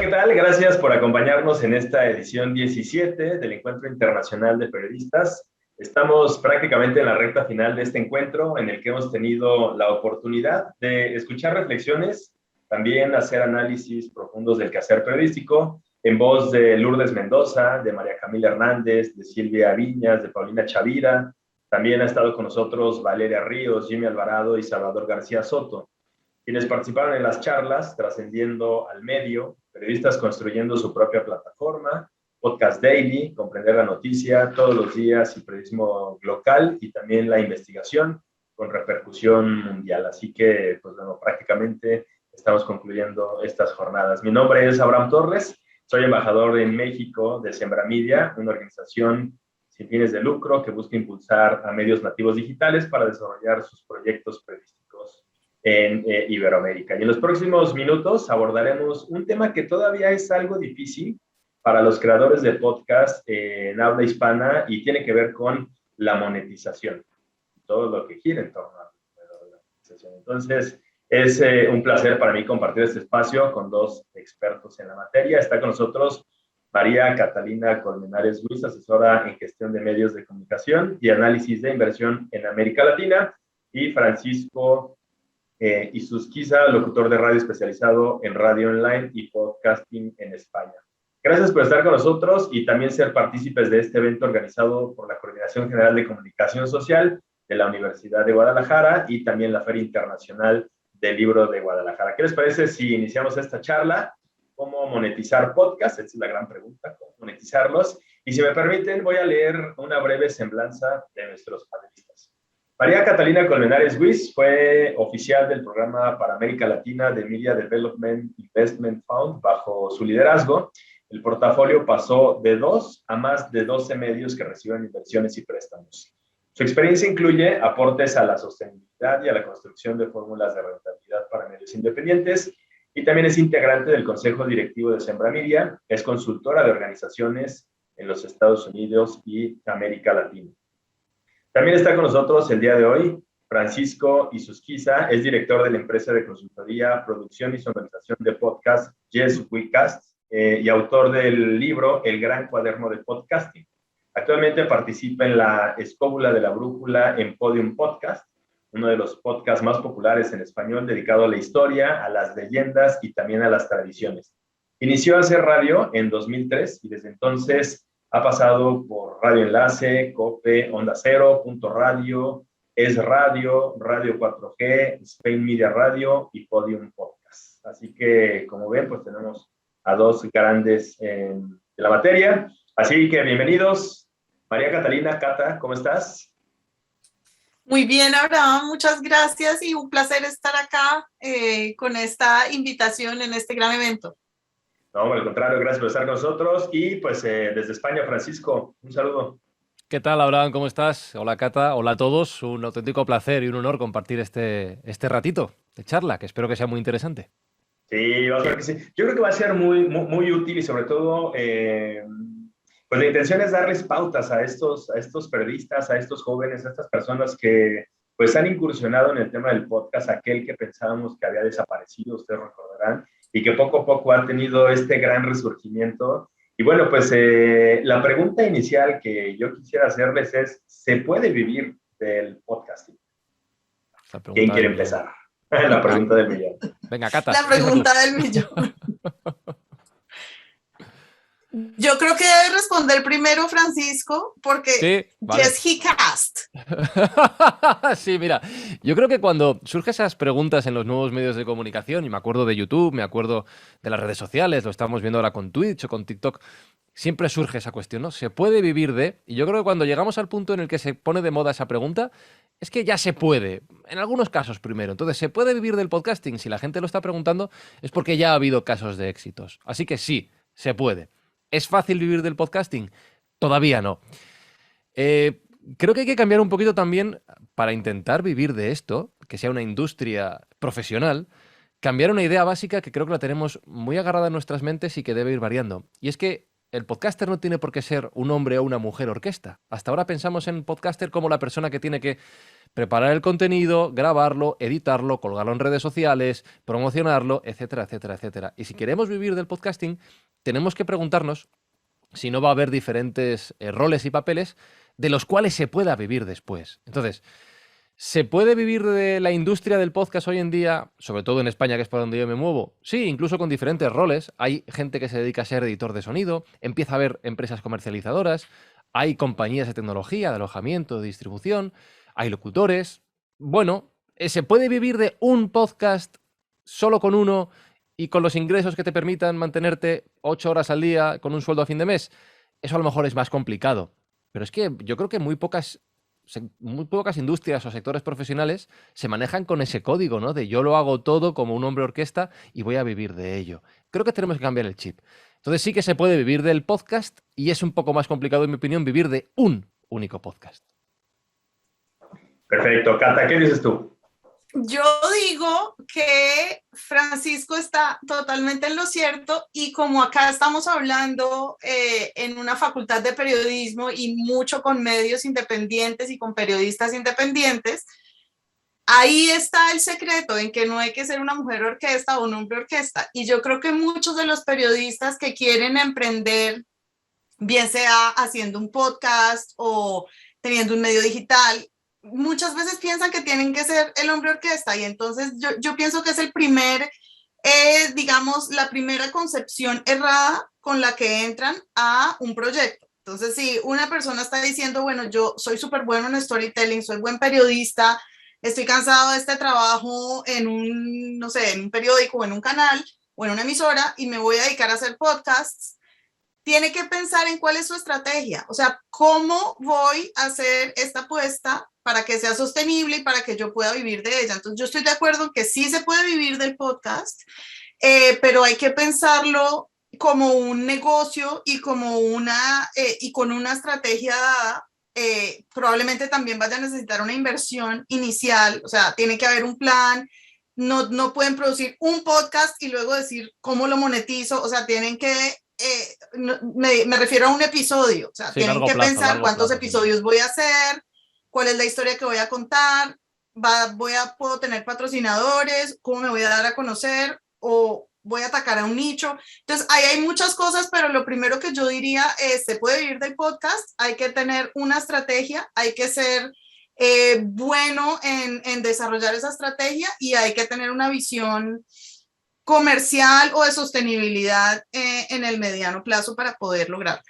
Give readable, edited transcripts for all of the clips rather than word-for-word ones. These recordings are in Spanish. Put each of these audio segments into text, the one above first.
¿qué tal? Gracias por acompañarnos en esta edición 17 del Encuentro Internacional de Periodistas. Estamos prácticamente en la recta final de este encuentro en el que hemos tenido la oportunidad de escuchar reflexiones, también hacer análisis profundos del quehacer periodístico en voz de Lourdes Mendoza, de María Camila Hernández, de Silvia Viñas, de Paulina Chavira. También ha estado con nosotros Valeria Ríos, Jimmy Alvarado y Salvador García Soto, quienes participaron en las charlas Trascendiendo al Medio, periodistas construyendo su propia plataforma, Podcast Daily, Comprender la Noticia, Todos los Días y periodismo local y también la investigación con repercusión mundial. Así que, pues bueno, prácticamente estamos concluyendo estas jornadas. Mi nombre es Abraham Torres, soy embajador en México de Sembra Media, una organización sin fines de lucro que busca impulsar a medios nativos digitales para desarrollar sus proyectos periodísticos en Iberoamérica. Y en los próximos minutos abordaremos un tema que todavía es algo difícil para los creadores de podcast en habla hispana y tiene que ver con la monetización, todo lo que gira en torno a la monetización. Entonces, es un placer para mí compartir este espacio con dos expertos en la materia. Está con nosotros María Catalina Colmenares Ruiz, asesora en gestión de medios de comunicación y análisis de inversión en América Latina, y Francisco Isusquiza, locutor de radio especializado en radio online y podcasting en España. Gracias por estar con nosotros y también ser partícipes de este evento organizado por la Coordinación General de Comunicación Social de la Universidad de Guadalajara y también la Feria Internacional del Libro de Guadalajara. ¿Qué les parece si iniciamos esta charla? ¿Cómo monetizar podcasts? Esa es la gran pregunta, ¿cómo monetizarlos? Y si me permiten, voy a leer una breve semblanza de nuestros panelistas. María Catalina Colmenares Ruiz fue oficial del programa para América Latina de Media Development Investment Fund. Bajo su liderazgo, el portafolio pasó de 2 a más de 12 medios que reciben inversiones y préstamos. Su experiencia incluye aportes a la sostenibilidad y a la construcción de fórmulas de rentabilidad para medios independientes, y también es integrante del Consejo Directivo de Sembra Media. Es consultora de organizaciones en los Estados Unidos y América Latina. También está con nosotros el día de hoy Francisco Isusquiza, es director de la empresa de consultoría, producción y sonorización de podcast Yes We Cast, y autor del libro El Gran Cuaderno de Podcasting. Actualmente participa en la Escóbula de la Brújula en Podium Podcast, uno de los podcasts más populares en español dedicado a la historia, a las leyendas y también a las tradiciones. Inició a hacer radio en 2003 y desde entonces ha pasado por Radio Enlace, COPE, Onda Cero, Punto Radio, Es Radio, Radio 4G, Spain Media Radio y Podium Podcast. Así que, como ven, pues tenemos a dos grandes de la materia. Así que bienvenidos. María Catalina, Cata, ¿cómo estás? Muy bien, Abraham, muchas gracias y un placer estar acá con esta invitación en este gran evento. No, al contrario, gracias por estar con nosotros. Y pues desde España, Francisco, un saludo. ¿Qué tal, Abraham? ¿Cómo estás? Hola, Cata. Hola a todos. Un auténtico placer y un honor compartir este ratito de charla, que espero que sea muy interesante. Sí, vas a ver que sí. Yo creo que va a ser muy útil y sobre todo, pues la intención es darles pautas a estos periodistas, a estos jóvenes, a estas personas que pues han incursionado en el tema del podcast, aquel que pensábamos que había desaparecido, ustedes recordarán, y que poco a poco ha tenido este gran resurgimiento. Y bueno, pues la pregunta inicial que yo quisiera hacerles es, ¿se puede vivir del podcasting? ¿Quién quiere empezar? La pregunta del millón. Venga, Cata. La pregunta del millón. Yo creo que debe responder primero Francisco, porque sí, vale. Yes, he cast. Sí, mira, yo creo que cuando surgen esas preguntas en los nuevos medios de comunicación, y me acuerdo de YouTube, me acuerdo de las redes sociales, lo estamos viendo ahora con Twitch o con TikTok, siempre surge esa cuestión, ¿no? ¿Se puede vivir de? Y yo creo que cuando llegamos al punto en el que se pone de moda esa pregunta, es que ya se puede, en algunos casos primero. Entonces, ¿se puede vivir del podcasting? Si la gente lo está preguntando, es porque ya ha habido casos de éxitos. Así que sí, se puede. ¿Es fácil vivir del podcasting? Todavía no. Creo que hay que cambiar un poquito también para intentar vivir de esto, que sea una industria profesional, cambiar una idea básica que creo que la tenemos muy agarrada en nuestras mentes y que debe ir variando. Y es que el podcaster no tiene por qué ser un hombre o una mujer orquesta. Hasta ahora pensamos en podcaster como la persona que tiene que preparar el contenido, grabarlo, editarlo, colgarlo en redes sociales, promocionarlo, etcétera, etcétera, etcétera. Y si queremos vivir del podcasting, tenemos que preguntarnos si no va a haber diferentes roles y papeles de los cuales se pueda vivir después. Entonces, ¿se puede vivir de la industria del podcast hoy en día, sobre todo en España, que es por donde yo me muevo? Sí, incluso con diferentes roles. Hay gente que se dedica a ser editor de sonido, empieza a haber empresas comercializadoras, hay compañías de tecnología, de alojamiento, de distribución, hay locutores. Bueno, ¿se puede vivir de un podcast solo con uno y con los ingresos que te permitan mantenerte 8 horas al día con un sueldo a fin de mes? Eso a lo mejor es más complicado. Pero es que yo creo que muy pocas industrias o sectores profesionales se manejan con ese código, ¿no? De yo lo hago todo como un hombre orquesta y voy a vivir de ello. Creo que tenemos que cambiar el chip. Entonces sí que se puede vivir del podcast y es un poco más complicado, en mi opinión, vivir de un único podcast. Perfecto. Cata, ¿qué dices tú? Yo digo que Francisco está totalmente en lo cierto y como acá estamos hablando en una facultad de periodismo y mucho con medios independientes y con periodistas independientes, ahí está el secreto en que no hay que ser una mujer orquesta o un hombre orquesta. Y yo creo que muchos de los periodistas que quieren emprender, bien sea haciendo un podcast o teniendo un medio digital, muchas veces piensan que tienen que ser el hombre orquesta y entonces yo pienso que es el primer, digamos, la primera concepción errada con la que entran a un proyecto. Entonces, si una persona está diciendo, bueno, yo soy súper bueno en storytelling, soy buen periodista, estoy cansado de este trabajo en un, no sé, en un periódico o en un canal o en una emisora y me voy a dedicar a hacer podcasts, tiene que pensar en cuál es su estrategia, o sea, cómo voy a hacer esta apuesta para que sea sostenible y para que yo pueda vivir de ella. Entonces, yo estoy de acuerdo en que sí se puede vivir del podcast, pero hay que pensarlo como un negocio y como y con una estrategia dada. Probablemente también vaya a necesitar una inversión inicial, o sea, tiene que haber un plan. No pueden producir un podcast y luego decir cómo lo monetizo, o sea, tienen que me refiero a un episodio, o sea, Sí, tienen que pensar cuántos plazo, episodios voy a hacer, cuál es la historia que voy a contar, puedo tener patrocinadores, cómo me voy a dar a conocer o voy a atacar a un nicho. Entonces, ahí hay muchas cosas, pero lo primero que yo diría es, se puede vivir del podcast, hay que tener una estrategia, hay que ser bueno en desarrollar esa estrategia y hay que tener una visión comercial o de sostenibilidad en el mediano plazo para poder lograrlo.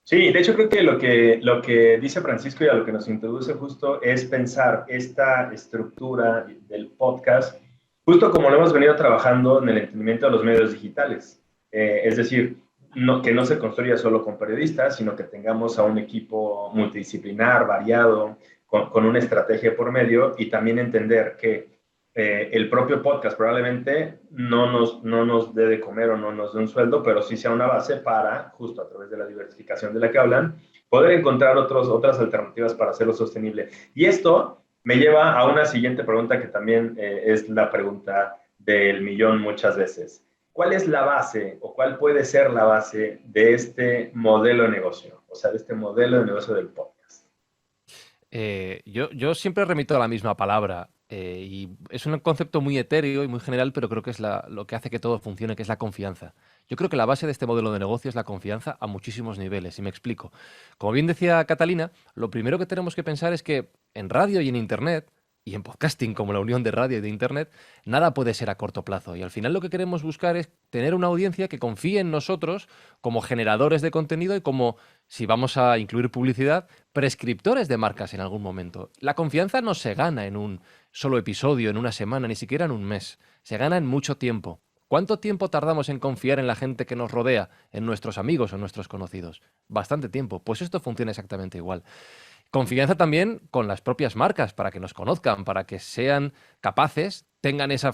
Sí, de hecho creo que lo que dice Francisco y a lo que nos introduce justo es pensar esta estructura del podcast, justo como lo hemos venido trabajando en el entendimiento de los medios digitales. Es decir, que no se construya solo con periodistas, sino que tengamos a un equipo multidisciplinar, variado, con una estrategia por medio y también entender que el propio podcast probablemente no nos dé de comer o no nos dé un sueldo, pero sí sea una base para, justo a través de la diversificación de la que hablan, poder encontrar otras alternativas para hacerlo sostenible. Y esto me lleva a una siguiente pregunta que también es la pregunta del millón muchas veces. ¿Cuál es la base o cuál puede ser la base de este modelo de negocio? O sea, de este modelo de negocio del podcast. Yo siempre remito a la misma palabra y es un concepto muy etéreo y muy general, pero creo que es lo que hace que todo funcione, que es la confianza. Yo creo que la base de este modelo de negocio es la confianza a muchísimos niveles, y me explico. Como bien decía Catalina, lo primero que tenemos que pensar es que en radio y en Internet, y en podcasting como la unión de radio y de Internet, nada puede ser a corto plazo. Y al final lo que queremos buscar es tener una audiencia que confíe en nosotros como generadores de contenido y como, si vamos a incluir publicidad, prescriptores de marcas en algún momento. La confianza no se gana en un solo episodio, en una semana, ni siquiera en un mes. Se gana en mucho tiempo. ¿Cuánto tiempo tardamos en confiar en la gente que nos rodea, en nuestros amigos o nuestros conocidos? Bastante tiempo. Pues esto funciona exactamente igual. Confianza también con las propias marcas, para que nos conozcan, para que sean capaces, tengan esa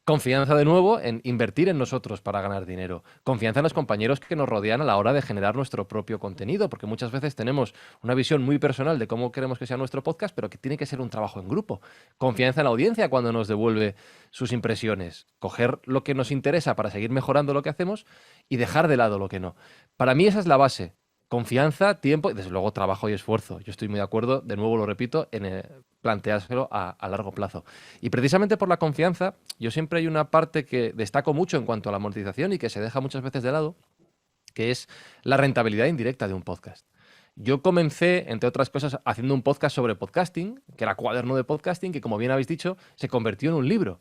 Confianza de nuevo en invertir en nosotros para ganar dinero. Confianza en los compañeros que nos rodean a la hora de generar nuestro propio contenido, porque muchas veces tenemos una visión muy personal de cómo queremos que sea nuestro podcast, pero que tiene que ser un trabajo en grupo. Confianza en la audiencia cuando nos devuelve sus impresiones. Coger lo que nos interesa para seguir mejorando lo que hacemos y dejar de lado lo que no. Para mí esa es la base. Confianza, tiempo y desde luego trabajo y esfuerzo. Yo estoy muy de acuerdo, de nuevo lo repito, en planteárselo a largo plazo. Y precisamente por la confianza, yo siempre hay una parte que destaco mucho en cuanto a la monetización y que se deja muchas veces de lado, que es la rentabilidad indirecta de un podcast. Yo comencé, entre otras cosas, haciendo un podcast sobre podcasting, que era Cuaderno de Podcasting, que como bien habéis dicho, se convirtió en un libro.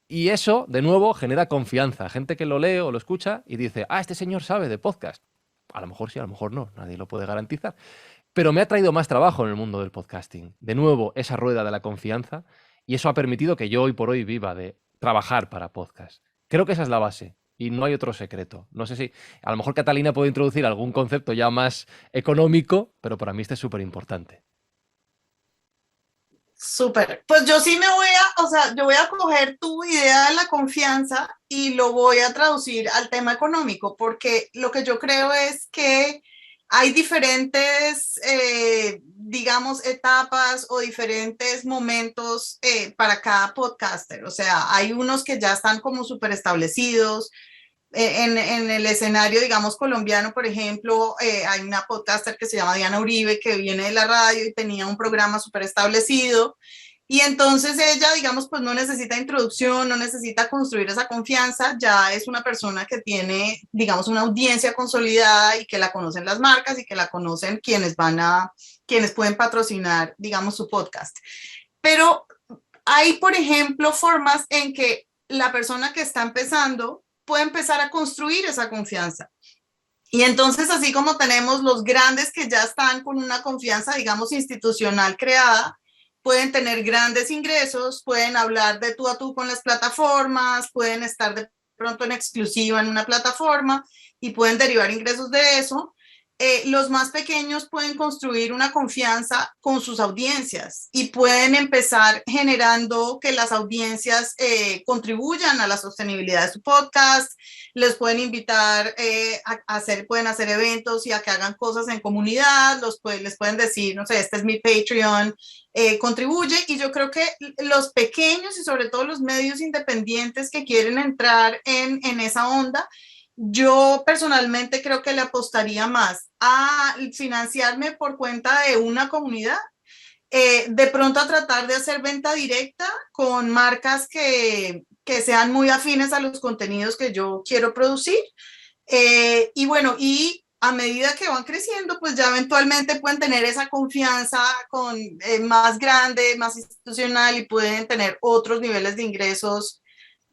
Y eso, de nuevo, genera confianza. Gente que lo lee o lo escucha y dice, este señor sabe de podcast. A lo mejor sí, a lo mejor no, nadie lo puede garantizar. Pero me ha traído más trabajo en el mundo del podcasting. De nuevo, esa rueda de la confianza, y eso ha permitido que yo hoy por hoy viva de trabajar para podcast. Creo que esa es la base y no hay otro secreto. No sé si a lo mejor Catalina puede introducir algún concepto ya más económico, pero para mí este es súper importante. Súper. Pues yo sí yo voy a coger tu idea de la confianza y lo voy a traducir al tema económico, porque lo que yo creo es que hay diferentes, digamos, etapas o diferentes momentos para cada podcaster. O sea, hay unos que ya están como súper establecidos. En el escenario, digamos, colombiano, por ejemplo, hay una podcaster que se llama Diana Uribe, que viene de la radio y tenía un programa súper establecido. Y entonces ella, digamos, pues no necesita introducción, no necesita construir esa confianza, ya es una persona que tiene, digamos, una audiencia consolidada y que la conocen las marcas y que la conocen quienes pueden patrocinar, digamos, su podcast. Pero hay, por ejemplo, formas en que la persona que está empezando puede empezar a construir esa confianza. Y entonces, así como tenemos los grandes que ya están con una confianza, digamos, institucional creada, pueden tener grandes ingresos, pueden hablar de tú a tú con las plataformas, pueden estar de pronto en exclusiva en una plataforma y pueden derivar ingresos de eso. Los más pequeños pueden construir una confianza con sus audiencias y pueden empezar generando que las audiencias contribuyan a la sostenibilidad de su podcast, les pueden invitar pueden hacer eventos y a que hagan cosas en comunidad, les pueden decir, no sé, este es mi Patreon, contribuye. Y yo creo que los pequeños y sobre todo los medios independientes que quieren entrar en esa onda, yo personalmente creo que le apostaría más a financiarme por cuenta de una comunidad, de pronto a tratar de hacer venta directa con marcas que sean muy afines a los contenidos que yo quiero producir. Y bueno, y a medida que van creciendo, pues ya eventualmente pueden tener esa confianza más grande, más institucional y pueden tener otros niveles de ingresos,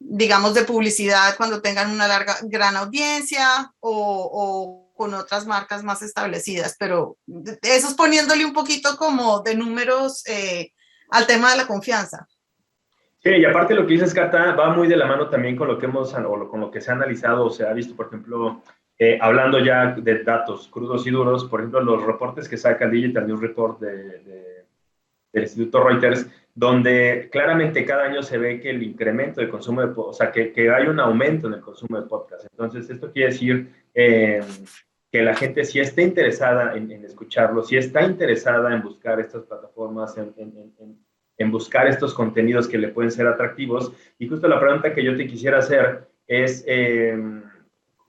digamos, de publicidad cuando tengan una gran audiencia o con otras marcas más establecidas, pero eso es poniéndole un poquito como de números al tema de la confianza. Sí, y aparte lo que dices, Cata, va muy de la mano también con lo que con lo que se ha analizado o se ha visto, por ejemplo, hablando ya de datos crudos y duros, por ejemplo, los reportes que saca el Digital News Report del Instituto Reuters, donde claramente cada año se ve que el incremento de consumo o sea, que hay un aumento en el consumo de podcast. Entonces, esto quiere decir que la gente sí está interesada en escucharlo, sí está interesada en buscar estas plataformas, en buscar estos contenidos que le pueden ser atractivos. Y justo la pregunta que yo te quisiera hacer es,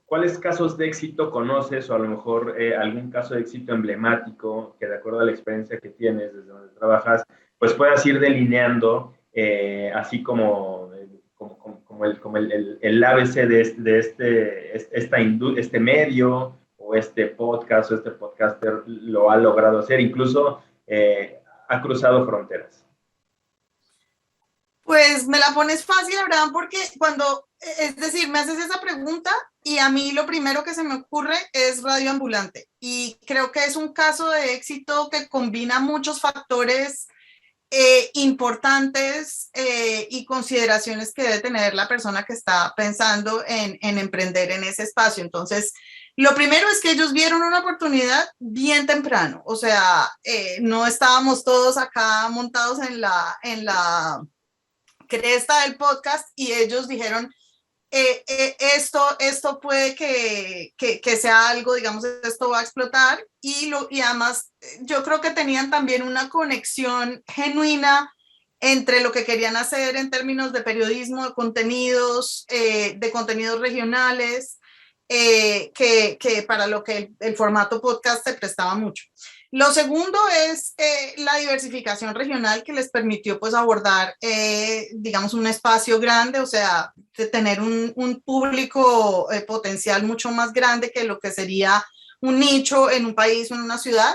¿cuáles casos de éxito conoces o a lo mejor algún caso de éxito emblemático que de acuerdo a la experiencia que tienes desde donde trabajas, pues puedas ir delineando así como el ABC de este medio o este podcast o este podcaster lo ha logrado hacer, incluso ha cruzado fronteras? Pues me la pones fácil, Abraham, porque es decir, me haces esa pregunta y a mí lo primero que se me ocurre es Radio Ambulante. Y creo que es un caso de éxito que combina muchos factores importantes y consideraciones que debe tener la persona que está pensando en emprender en ese espacio. Entonces, lo primero es que ellos vieron una oportunidad bien temprano. O sea, no estábamos todos acá montados en la cresta del podcast y ellos dijeron, esto puede que sea algo, digamos, esto va a explotar y además yo creo que tenían también una conexión genuina entre lo que querían hacer en términos de periodismo, de contenidos regionales, que para lo que el formato podcast se prestaba mucho. Lo segundo es la diversificación regional que les permitió pues abordar, digamos, un espacio grande, o sea, de tener un público potencial mucho más grande que lo que sería un nicho en un país o en una ciudad.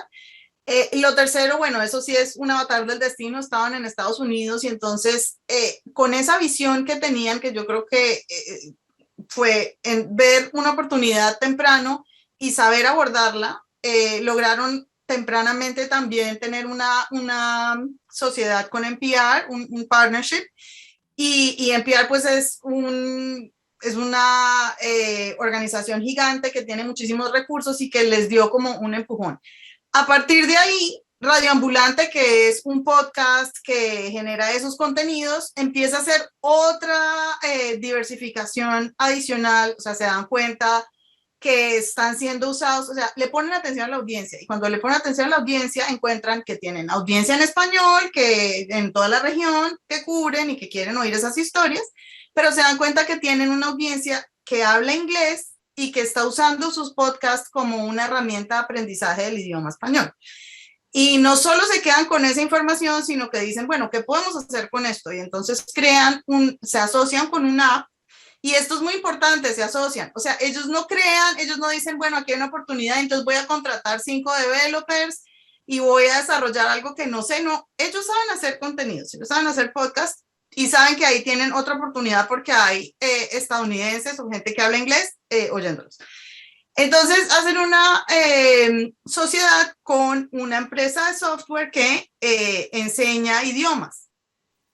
Y lo tercero, bueno, eso sí es un avatar del destino, estaban en Estados Unidos y entonces con esa visión que tenían, que yo creo que fue en ver una oportunidad temprano y saber abordarla, lograron tempranamente también tener una sociedad con NPR, un partnership, y NPR pues es una organización gigante que tiene muchísimos recursos y que les dio como un empujón. A partir de ahí, Radio Ambulante, que es un podcast que genera esos contenidos, empieza a hacer otra diversificación adicional, o sea, se dan cuenta que están siendo usados, o sea, le ponen atención a la audiencia y cuando le ponen atención a la audiencia encuentran que tienen audiencia en español, que en toda la región que cubren y que quieren oír esas historias, pero se dan cuenta que tienen una audiencia que habla inglés y que está usando sus podcasts como una herramienta de aprendizaje del idioma español. Y no solo se quedan con esa información, sino que dicen, bueno, ¿qué podemos hacer con esto? Y entonces se asocian con una app. Y esto es muy importante, se asocian. O sea, ellos no dicen, bueno, aquí hay una oportunidad, entonces voy a contratar 5 developers y voy a desarrollar algo que no sé. No, ellos saben hacer contenidos, ellos saben hacer podcasts y saben que ahí tienen otra oportunidad porque hay estadounidenses o gente que habla inglés oyéndolos. Entonces hacen una sociedad con una empresa de software que enseña idiomas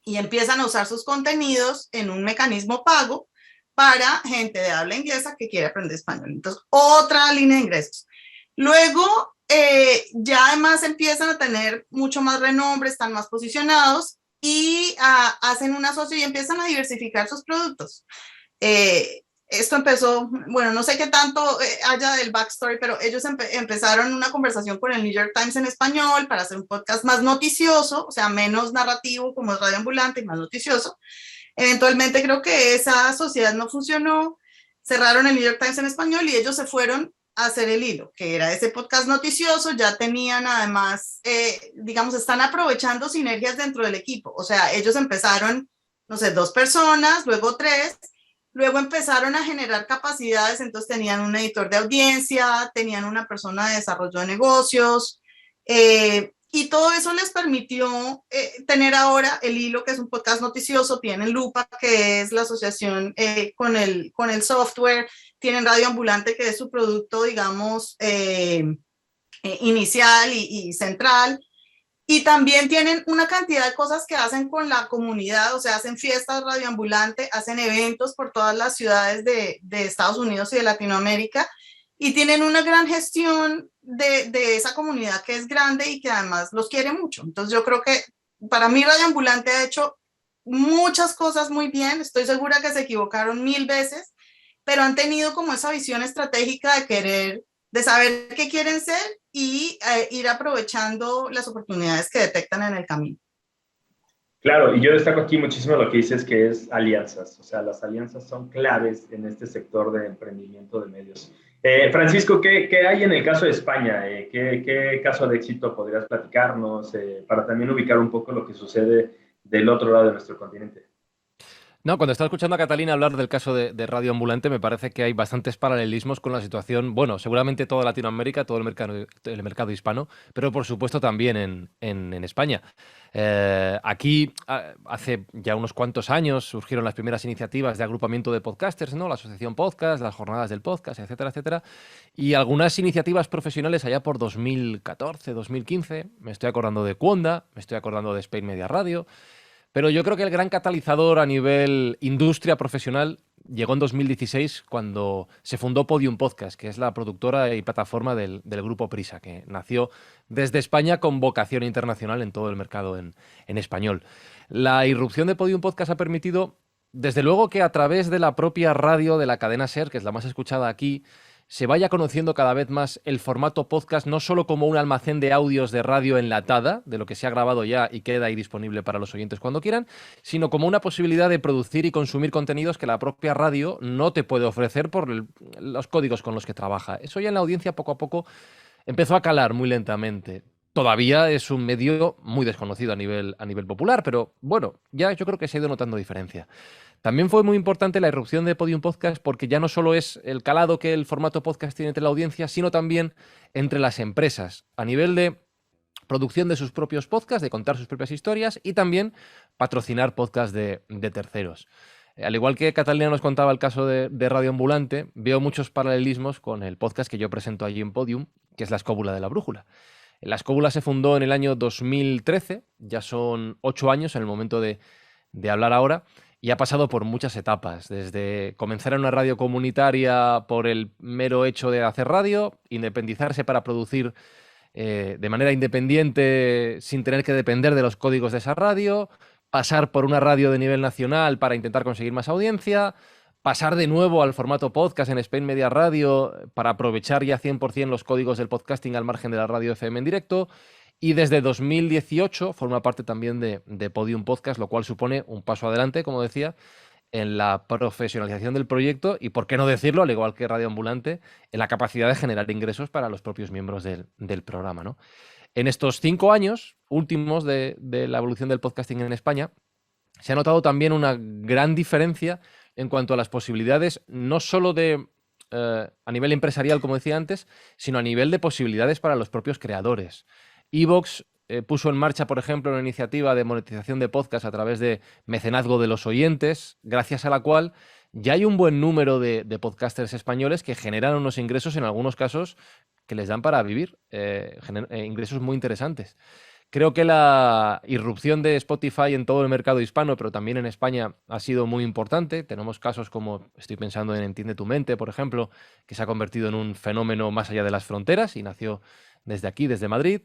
y empiezan a usar sus contenidos en un mecanismo pago para gente de habla inglesa que quiere aprender español. Entonces, otra línea de ingresos. Luego, ya además empiezan a tener mucho más renombre, están más posicionados y hacen una socio y empiezan a diversificar sus productos. Esto empezó, bueno, no sé qué tanto haya del backstory, pero ellos empezaron una conversación con el New York Times en español para hacer un podcast más noticioso, o sea, menos narrativo como es Radio Ambulante y más noticioso. Eventualmente creo que esa sociedad no funcionó, cerraron el New York Times en español y ellos se fueron a hacer El Hilo, que era ese podcast noticioso. Ya tenían además, digamos, están aprovechando sinergias dentro del equipo, o sea, ellos empezaron, no sé, 2 personas, luego 3, luego empezaron a generar capacidades, entonces tenían un editor de audiencia, tenían una persona de desarrollo de negocios, y todo eso les permitió tener ahora El Hilo, que es un podcast noticioso, tienen Lupa, que es la asociación con el software, tienen Radio Ambulante, que es su producto, digamos, inicial y central, y también tienen una cantidad de cosas que hacen con la comunidad, o sea, hacen fiestas Radio Ambulante, hacen eventos por todas las ciudades de Estados Unidos y de Latinoamérica, y tienen una gran gestión de esa comunidad que es grande y que además los quiere mucho. Entonces yo creo que para mí Radio Ambulante ha hecho muchas cosas muy bien, estoy segura que se equivocaron 1000 veces, pero han tenido como esa visión estratégica de saber qué quieren ser y ir aprovechando las oportunidades que detectan en el camino. Claro, y yo destaco aquí muchísimo lo que dices, que es alianzas. O sea, las alianzas son claves en este sector de emprendimiento de medios. Francisco, ¿qué hay en el caso de España? ¿Qué caso de éxito podrías platicarnos para también ubicar un poco lo que sucede del otro lado de nuestro continente? No, cuando estaba escuchando a Catalina hablar del caso de Radio Ambulante, me parece que hay bastantes paralelismos con la situación, bueno, seguramente toda Latinoamérica, todo el mercado hispano, pero por supuesto también en España. Aquí, hace ya unos cuantos años, surgieron las primeras iniciativas de agrupamiento de podcasters, ¿no? La Asociación Podcast, las Jornadas del Podcast, etcétera, etcétera. Y algunas iniciativas profesionales allá por 2014, 2015. Me estoy acordando de Cuonda, me estoy acordando de Spain Media Radio. Pero yo creo que el gran catalizador a nivel industria profesional llegó en 2016 cuando se fundó Podium Podcast, que es la productora y plataforma del grupo Prisa, que nació desde España con vocación internacional en todo el mercado en español. La irrupción de Podium Podcast ha permitido, desde luego, que a través de la propia radio de la cadena SER, que es la más escuchada aquí, se vaya conociendo cada vez más el formato podcast, no solo como un almacén de audios de radio enlatada, de lo que se ha grabado ya y queda ahí disponible para los oyentes cuando quieran, sino como una posibilidad de producir y consumir contenidos que la propia radio no te puede ofrecer por los códigos con los que trabaja. Eso ya en la audiencia poco a poco empezó a calar muy lentamente. Todavía es un medio muy desconocido a nivel popular, pero bueno, ya yo creo que se ha ido notando diferencia. También fue muy importante la irrupción de Podium Podcast porque ya no solo es el calado que el formato podcast tiene entre la audiencia, sino también entre las empresas, a nivel de producción de sus propios podcasts, de contar sus propias historias y también patrocinar podcasts de terceros. Al igual que Catalina nos contaba el caso de Radio Ambulante, veo muchos paralelismos con el podcast que yo presento allí en Podium, que es La Escóbula de la Brújula. La Escóbula se fundó en el año 2013, ya son 8 años en el momento de hablar ahora, y ha pasado por muchas etapas, desde comenzar en una radio comunitaria por el mero hecho de hacer radio, independizarse para producir de manera independiente sin tener que depender de los códigos de esa radio, pasar por una radio de nivel nacional para intentar conseguir más audiencia, pasar de nuevo al formato podcast en Spain Media Radio para aprovechar ya 100% los códigos del podcasting al margen de la radio FM en directo. Y desde 2018 forma parte también de Podium Podcast, lo cual supone un paso adelante, como decía, en la profesionalización del proyecto y, por qué no decirlo, al igual que Radio Ambulante, en la capacidad de generar ingresos para los propios miembros del programa, ¿no? En estos 5 años últimos de la evolución del podcasting en España, se ha notado también una gran diferencia en cuanto a las posibilidades, no solo a nivel empresarial, como decía antes, sino a nivel de posibilidades para los propios creadores. iVoox puso en marcha, por ejemplo, una iniciativa de monetización de podcast a través de mecenazgo de los oyentes, gracias a la cual ya hay un buen número de podcasters españoles que generan unos ingresos, en algunos casos, que les dan para vivir, ingresos muy interesantes. Creo que la irrupción de Spotify en todo el mercado hispano, pero también en España, ha sido muy importante. Tenemos casos como, estoy pensando en Entiende tu Mente, por ejemplo, que se ha convertido en un fenómeno más allá de las fronteras y nació desde aquí, desde Madrid.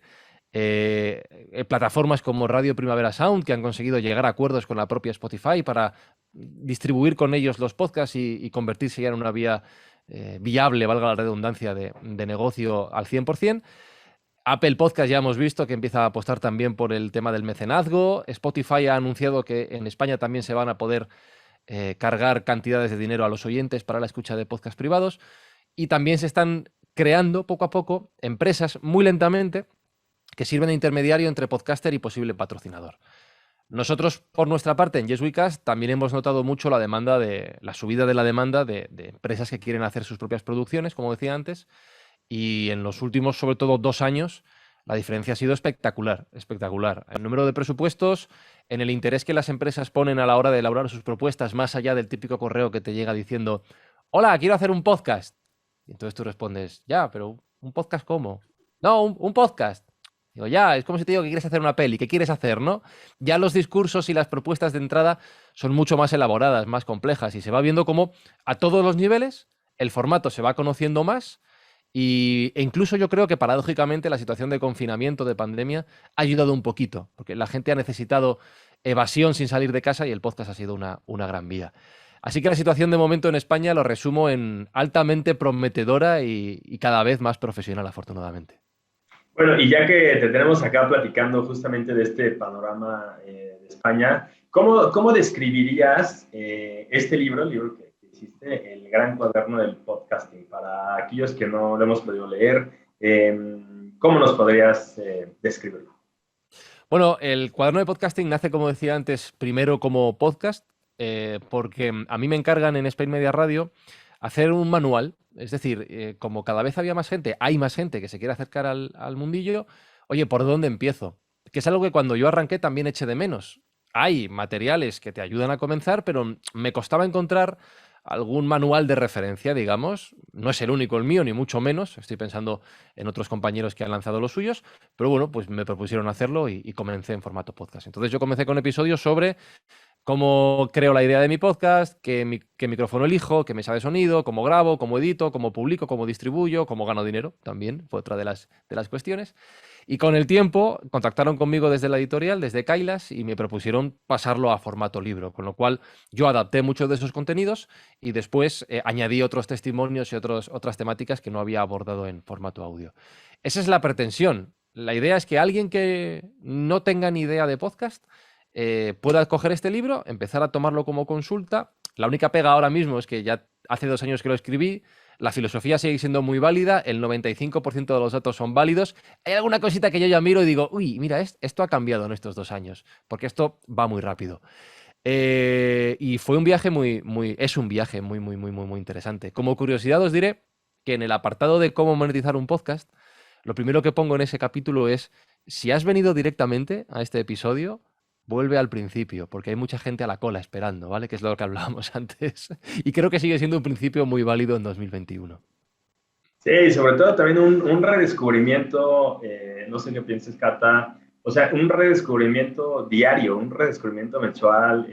Plataformas como Radio Primavera Sound, que han conseguido llegar a acuerdos con la propia Spotify para distribuir con ellos los podcasts y convertirse ya en una vía viable, valga la redundancia, de negocio al 100%. Apple Podcast ya hemos visto que empieza a apostar también por el tema del mecenazgo. Spotify ha anunciado que en España también se van a poder cargar cantidades de dinero a los oyentes para la escucha de podcasts privados. Y también se están creando poco a poco empresas muy lentamente que sirven de intermediario entre podcaster y posible patrocinador. Nosotros, por nuestra parte, en Yes We Cast también hemos notado mucho la subida de la demanda de empresas que quieren hacer sus propias producciones, como decía antes, y en los últimos, sobre todo, 2 años, la diferencia ha sido espectacular, espectacular. El número de presupuestos, en el interés que las empresas ponen a la hora de elaborar sus propuestas, más allá del típico correo que te llega diciendo, hola, quiero hacer un podcast. Y entonces tú respondes, ya, pero ¿un podcast cómo? No, un podcast. Digo, ya, es como si te digo que quieres hacer una peli, ¿qué quieres hacer, no? Ya los discursos y las propuestas de entrada son mucho más elaboradas, más complejas, y se va viendo cómo a todos los niveles el formato se va conociendo más e incluso yo creo que paradójicamente la situación de confinamiento, de pandemia, ha ayudado un poquito, porque la gente ha necesitado evasión sin salir de casa y el podcast ha sido una gran vía. Así que la situación de momento en España lo resumo en altamente prometedora y cada vez más profesional, afortunadamente. Bueno, y ya que te tenemos acá platicando justamente de este panorama de España, ¿cómo describirías este libro, el libro que hiciste, El Gran Cuaderno del Podcasting? Para aquellos que no lo hemos podido leer, ¿cómo nos podrías describirlo? Bueno, el Cuaderno de Podcasting nace, como decía antes, primero como podcast, porque a mí me encargan en Spain Media Radio hacer un manual. Es decir, como cada vez había más gente, hay más gente que se quiere acercar al mundillo, oye, ¿por dónde empiezo? Que es algo que cuando yo arranqué también eché de menos. Hay materiales que te ayudan a comenzar, pero me costaba encontrar algún manual de referencia, digamos. No es el único el mío, ni mucho menos. Estoy pensando en otros compañeros que han lanzado los suyos, pero bueno, pues me propusieron hacerlo y comencé en formato podcast. Entonces yo comencé con episodios sobre cómo creo la idea de mi podcast, qué micrófono elijo, qué mesa de sonido, cómo grabo, cómo edito, cómo publico, cómo distribuyo, cómo gano dinero, también fue otra de las cuestiones. Y con el tiempo contactaron conmigo desde la editorial, desde Kailas, y me propusieron pasarlo a formato libro, con lo cual yo adapté muchos de esos contenidos y después añadí otros testimonios y otras temáticas que no había abordado en formato audio. Esa es la pretensión. La idea es que alguien que no tenga ni idea de podcast pueda coger este libro, empezar a tomarlo como consulta. La única pega ahora mismo es que ya hace 2 años que lo escribí, la filosofía sigue siendo muy válida, el 95% de los datos son válidos. Hay alguna cosita que yo ya miro y digo, uy, mira, esto ha cambiado en estos 2 años, porque esto va muy rápido. Y fue un viaje es un viaje muy interesante. Como curiosidad os diré que en el apartado de cómo monetizar un podcast, lo primero que pongo en ese capítulo es, si has venido directamente a este episodio, vuelve al principio, porque hay mucha gente a la cola esperando, ¿vale? Que es lo que hablábamos antes. Y creo que sigue siendo un principio muy válido en 2021. Sí, y sobre todo también un redescubrimiento, no sé qué pienses, Cata, o sea, un redescubrimiento diario, un redescubrimiento mensual,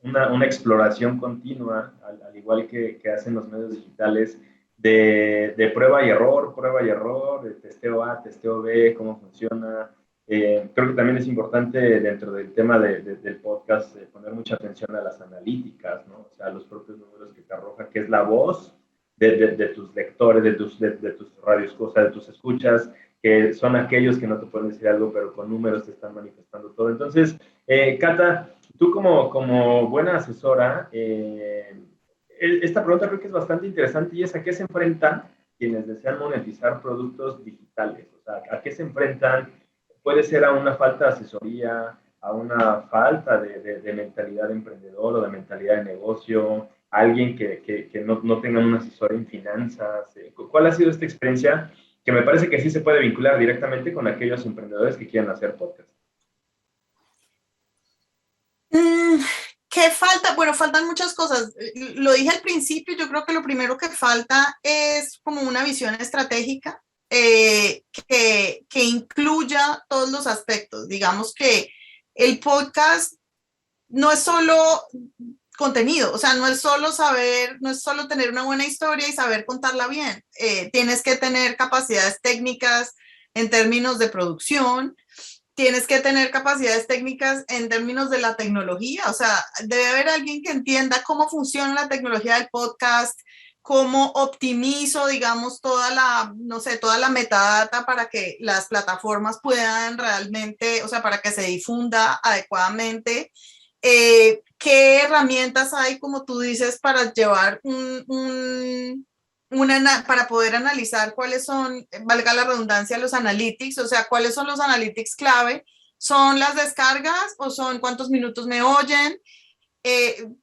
una exploración continua, al igual que hacen los medios digitales, de prueba y error, de testeo A, testeo B, cómo funciona. Creo que también es importante dentro del tema del podcast poner mucha atención a las analíticas, ¿no? O sea, los propios números que te arrojan, que es la voz de tus lectores, de tus radios, o sea, de tus escuchas, que son aquellos que no te pueden decir algo, pero con números te están manifestando todo. Entonces, Cata, tú como buena asesora, esta pregunta creo que es bastante interesante y es ¿a qué se enfrentan quienes desean monetizar productos digitales? O sea, ¿a qué se enfrentan? Puede ser a una falta de asesoría, a una falta de mentalidad de emprendedor o de mentalidad de negocio, alguien que no tenga un asesor en finanzas. ¿Cuál ha sido esta experiencia? Que me parece que sí se puede vincular directamente con aquellos emprendedores que quieran hacer podcast. ¿Qué falta? Bueno, faltan muchas cosas. Lo dije al principio, yo creo que lo primero que falta es como una visión estratégica que incluya todos los aspectos. Digamos que el podcast no es solo contenido, o sea, no es solo tener una buena historia y saber contarla bien. Tienes que tener capacidades técnicas en términos de producción, tienes que tener capacidades técnicas en términos de la tecnología, o sea, debe haber alguien que entienda cómo funciona la tecnología del podcast, cómo optimizo, digamos, toda la metadata para que las plataformas puedan realmente, o sea, para que se difunda adecuadamente. ¿Qué herramientas hay, como tú dices, para llevar para poder analizar cuáles son, valga la redundancia, los analytics, o sea, cuáles son los analytics clave? ¿Son las descargas o son cuántos minutos me oyen?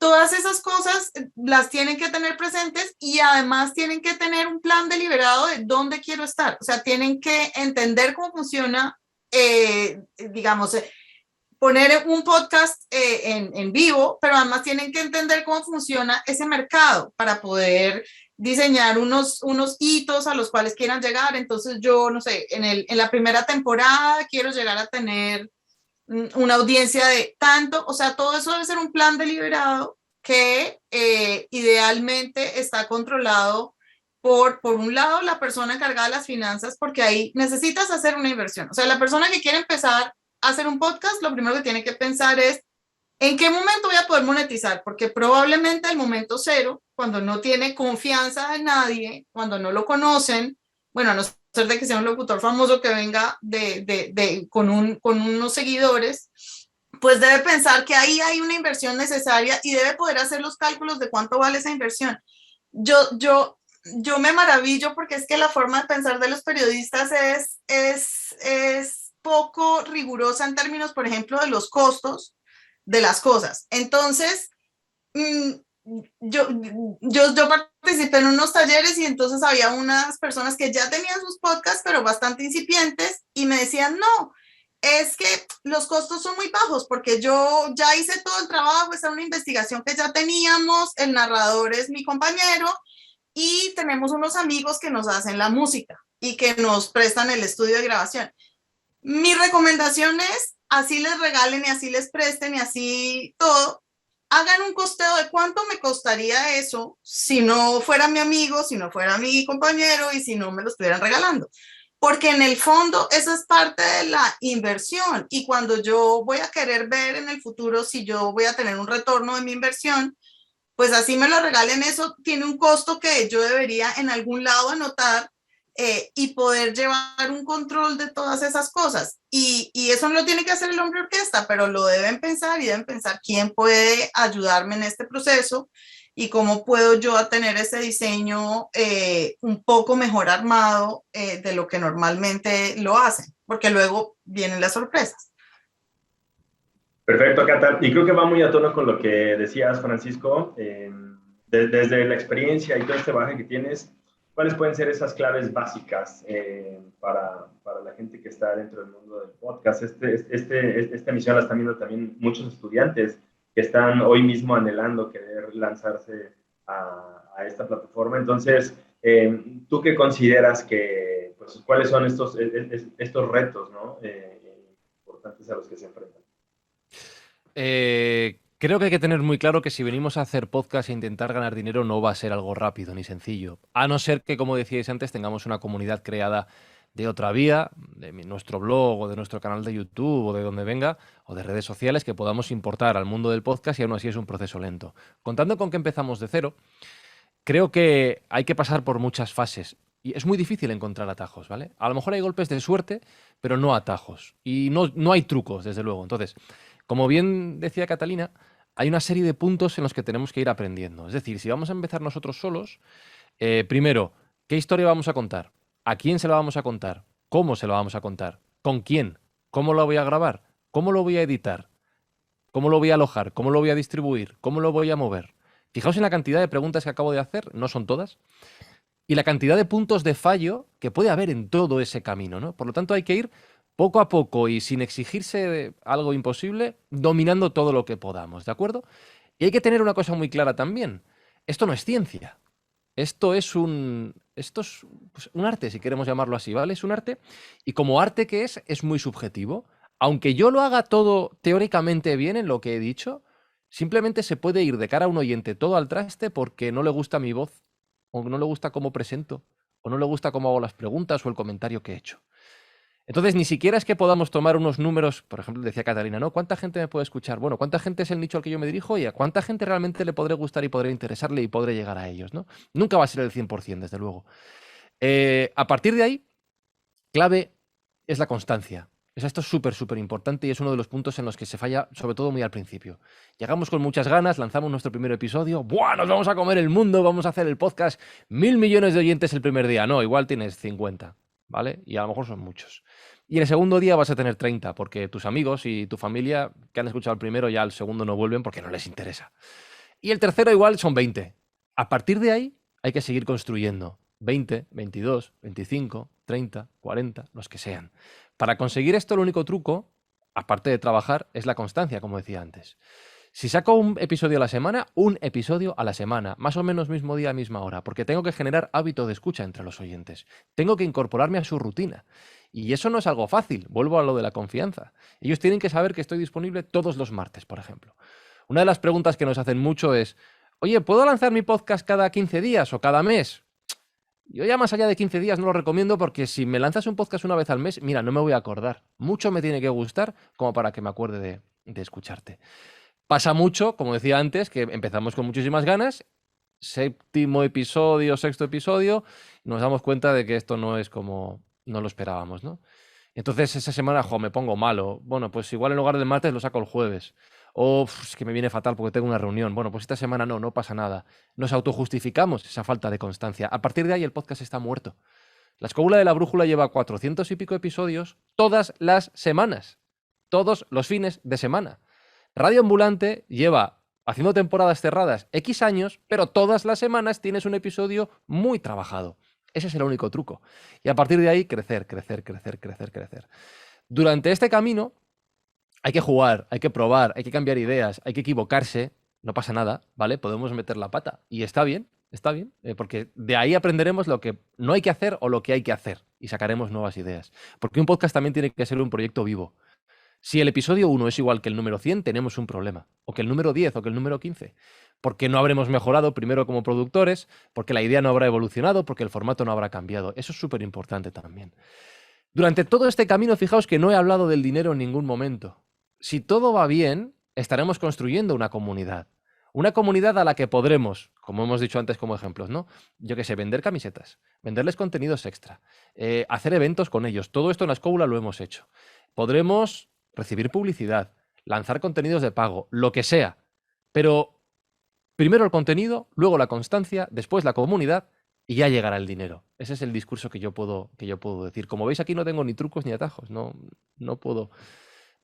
Todas esas cosas las tienen que tener presentes y además tienen que tener un plan deliberado de dónde quiero estar. O sea, tienen que entender cómo funciona, digamos, poner un podcast en vivo, pero además tienen que entender cómo funciona ese mercado para poder diseñar unos hitos a los cuales quieran llegar. Entonces yo, no sé, en la primera temporada quiero llegar a tener una audiencia de tanto, o sea, todo eso debe ser un plan deliberado que idealmente está controlado por un lado, la persona encargada de las finanzas, porque ahí necesitas hacer una inversión. O sea, la persona que quiere empezar a hacer un podcast, lo primero que tiene que pensar es ¿en qué momento voy a poder monetizar? Porque probablemente el momento cero, cuando no tiene confianza en nadie, cuando no lo conocen, bueno, a no ser de que sea un locutor famoso que venga con unos seguidores, pues debe pensar que ahí hay una inversión necesaria y debe poder hacer los cálculos de cuánto vale esa inversión. Yo me maravillo porque es que la forma de pensar de los periodistas es poco rigurosa en términos, por ejemplo, de los costos de las cosas. Entonces, yo participé en unos talleres y entonces había unas personas que ya tenían sus podcasts, pero bastante incipientes, y me decían, no, es que los costos son muy bajos porque yo ya hice todo el trabajo, esa era una investigación que ya teníamos, el narrador es mi compañero y tenemos unos amigos que nos hacen la música y que nos prestan el estudio de grabación. Mi recomendación es así les regalen y así les presten y así todo, hagan un costeo de cuánto me costaría eso si no fuera mi amigo, si no fuera mi compañero y si no me lo estuvieran regalando. Porque en el fondo esa es parte de la inversión y cuando yo voy a querer ver en el futuro si yo voy a tener un retorno de mi inversión, pues así me lo regalen, eso tiene un costo que yo debería en algún lado anotar y poder llevar un control de todas esas cosas. Y eso no lo tiene que hacer el hombre orquesta, pero lo deben pensar y deben pensar quién puede ayudarme en este proceso y cómo puedo yo tener ese diseño un poco mejor armado de lo que normalmente lo hacen, porque luego vienen las sorpresas. Perfecto, Cata. Y creo que va muy a tono con lo que decías, Francisco. Desde la experiencia y todo este bagaje que tienes, ¿cuáles pueden ser esas claves básicas para la gente que está dentro del mundo del podcast? Esta emisión la están viendo también muchos estudiantes que están hoy mismo anhelando querer lanzarse a esta plataforma. Entonces, ¿tú qué consideras que, pues, cuáles son estos retos, ¿no? Importantes a los que se enfrentan? Creo que hay que tener muy claro que si venimos a hacer podcast e intentar ganar dinero no va a ser algo rápido ni sencillo. A no ser que, como decíais antes, tengamos una comunidad creada de otra vía, de nuestro blog o de nuestro canal de YouTube o de donde venga, o de redes sociales que podamos importar al mundo del podcast y aún así es un proceso lento. Contando con que empezamos de cero, creo que hay que pasar por muchas fases. Y es muy difícil encontrar atajos, ¿vale? A lo mejor hay golpes de suerte, pero no atajos. Y no hay trucos, desde luego. Entonces, como bien decía Catalina, hay una serie de puntos en los que tenemos que ir aprendiendo. Es decir, si vamos a empezar nosotros solos, primero, ¿qué historia vamos a contar? ¿A quién se la vamos a contar? ¿Cómo se la vamos a contar? ¿Con quién? ¿Cómo lo voy a grabar? ¿Cómo lo voy a editar? ¿Cómo lo voy a alojar? ¿Cómo lo voy a distribuir? ¿Cómo lo voy a mover? Fijaos en la cantidad de preguntas que acabo de hacer, no son todas, y la cantidad de puntos de fallo que puede haber en todo ese camino, ¿no? Por lo tanto, hay que ir poco a poco y sin exigirse algo imposible, dominando todo lo que podamos, ¿de acuerdo? Y hay que tener una cosa muy clara también. Esto no es ciencia. Esto es pues, un arte, si queremos llamarlo así, ¿vale? Es un arte. Y como arte que es muy subjetivo. Aunque yo lo haga todo teóricamente bien en lo que he dicho, simplemente se puede ir de cara a un oyente todo al traste porque no le gusta mi voz, o no le gusta cómo presento, o no le gusta cómo hago las preguntas o el comentario que he hecho. Entonces, ni siquiera es que podamos tomar unos números, por ejemplo, decía Catalina, ¿no? ¿Cuánta gente me puede escuchar? Bueno, ¿cuánta gente es el nicho al que yo me dirijo y a cuánta gente realmente le podré gustar y podré interesarle y podré llegar a ellos, ¿no? Nunca va a ser el 100%, desde luego. A partir de ahí, clave es la constancia. Esto es súper, súper importante y es uno de los puntos en los que se falla, sobre todo muy al principio. Llegamos con muchas ganas, lanzamos nuestro primer episodio, ¡buah! Nos vamos a comer el mundo, vamos a hacer el podcast, 1.000 millones de oyentes el primer día. No, igual tienes 50, ¿vale? Y a lo mejor son muchos. Y el segundo día vas a tener 30, porque tus amigos y tu familia que han escuchado el primero ya al segundo no vuelven porque no les interesa. Y el tercero igual son 20. A partir de ahí hay que seguir construyendo. 20, 22, 25, 30, 40, los que sean. Para conseguir esto, el único truco, aparte de trabajar, es la constancia, como decía antes. Si saco un episodio a la semana, un episodio a la semana, más o menos mismo día, misma hora, porque tengo que generar hábito de escucha entre los oyentes. Tengo que incorporarme a su rutina. Y eso no es algo fácil, vuelvo a lo de la confianza. Ellos tienen que saber que estoy disponible todos los martes, por ejemplo. Una de las preguntas que nos hacen mucho es, oye, ¿puedo lanzar mi podcast cada 15 días o cada mes? Yo ya más allá de 15 días no lo recomiendo porque si me lanzas un podcast una vez al mes, mira, no me voy a acordar. Mucho me tiene que gustar como para que me acuerde de escucharte. Pasa mucho, como decía antes, que empezamos con muchísimas ganas, sexto episodio, y nos damos cuenta de que esto no es como no lo esperábamos, ¿no? Entonces esa semana, me pongo malo. Bueno, pues igual en lugar del martes lo saco el jueves. O es que me viene fatal porque tengo una reunión. Bueno, pues esta semana no pasa nada. Nos autojustificamos esa falta de constancia. A partir de ahí el podcast está muerto. La Escóbula de la Brújula lleva 400 y pico episodios todas las semanas. Todos los fines de semana. Radio Ambulante lleva haciendo temporadas cerradas X años, pero todas las semanas tienes un episodio muy trabajado. Ese es el único truco. Y a partir de ahí, crecer. Durante este camino hay que jugar, hay que probar, hay que cambiar ideas, hay que equivocarse. No pasa nada, ¿vale? Podemos meter la pata. Y está bien, porque de ahí aprenderemos lo que no hay que hacer o lo que hay que hacer. Y sacaremos nuevas ideas. Porque un podcast también tiene que ser un proyecto vivo. Si el episodio 1 es igual que el número 100, tenemos un problema. O que el número 10 o que el número 15. Porque no habremos mejorado primero como productores, porque la idea no habrá evolucionado, porque el formato no habrá cambiado. Eso es súper importante también. Durante todo este camino, fijaos que no he hablado del dinero en ningún momento. Si todo va bien, estaremos construyendo una comunidad. Una comunidad a la que podremos, como hemos dicho antes como ejemplos, ¿no? Yo qué sé, vender camisetas, venderles contenidos extra, hacer eventos con ellos. Todo esto en la escóbula lo hemos hecho. Podremos recibir publicidad, lanzar contenidos de pago, lo que sea. Pero primero el contenido, luego la constancia, después la comunidad y ya llegará el dinero. Ese es el discurso que yo puedo decir. Como veis, aquí no tengo ni trucos ni atajos. No puedo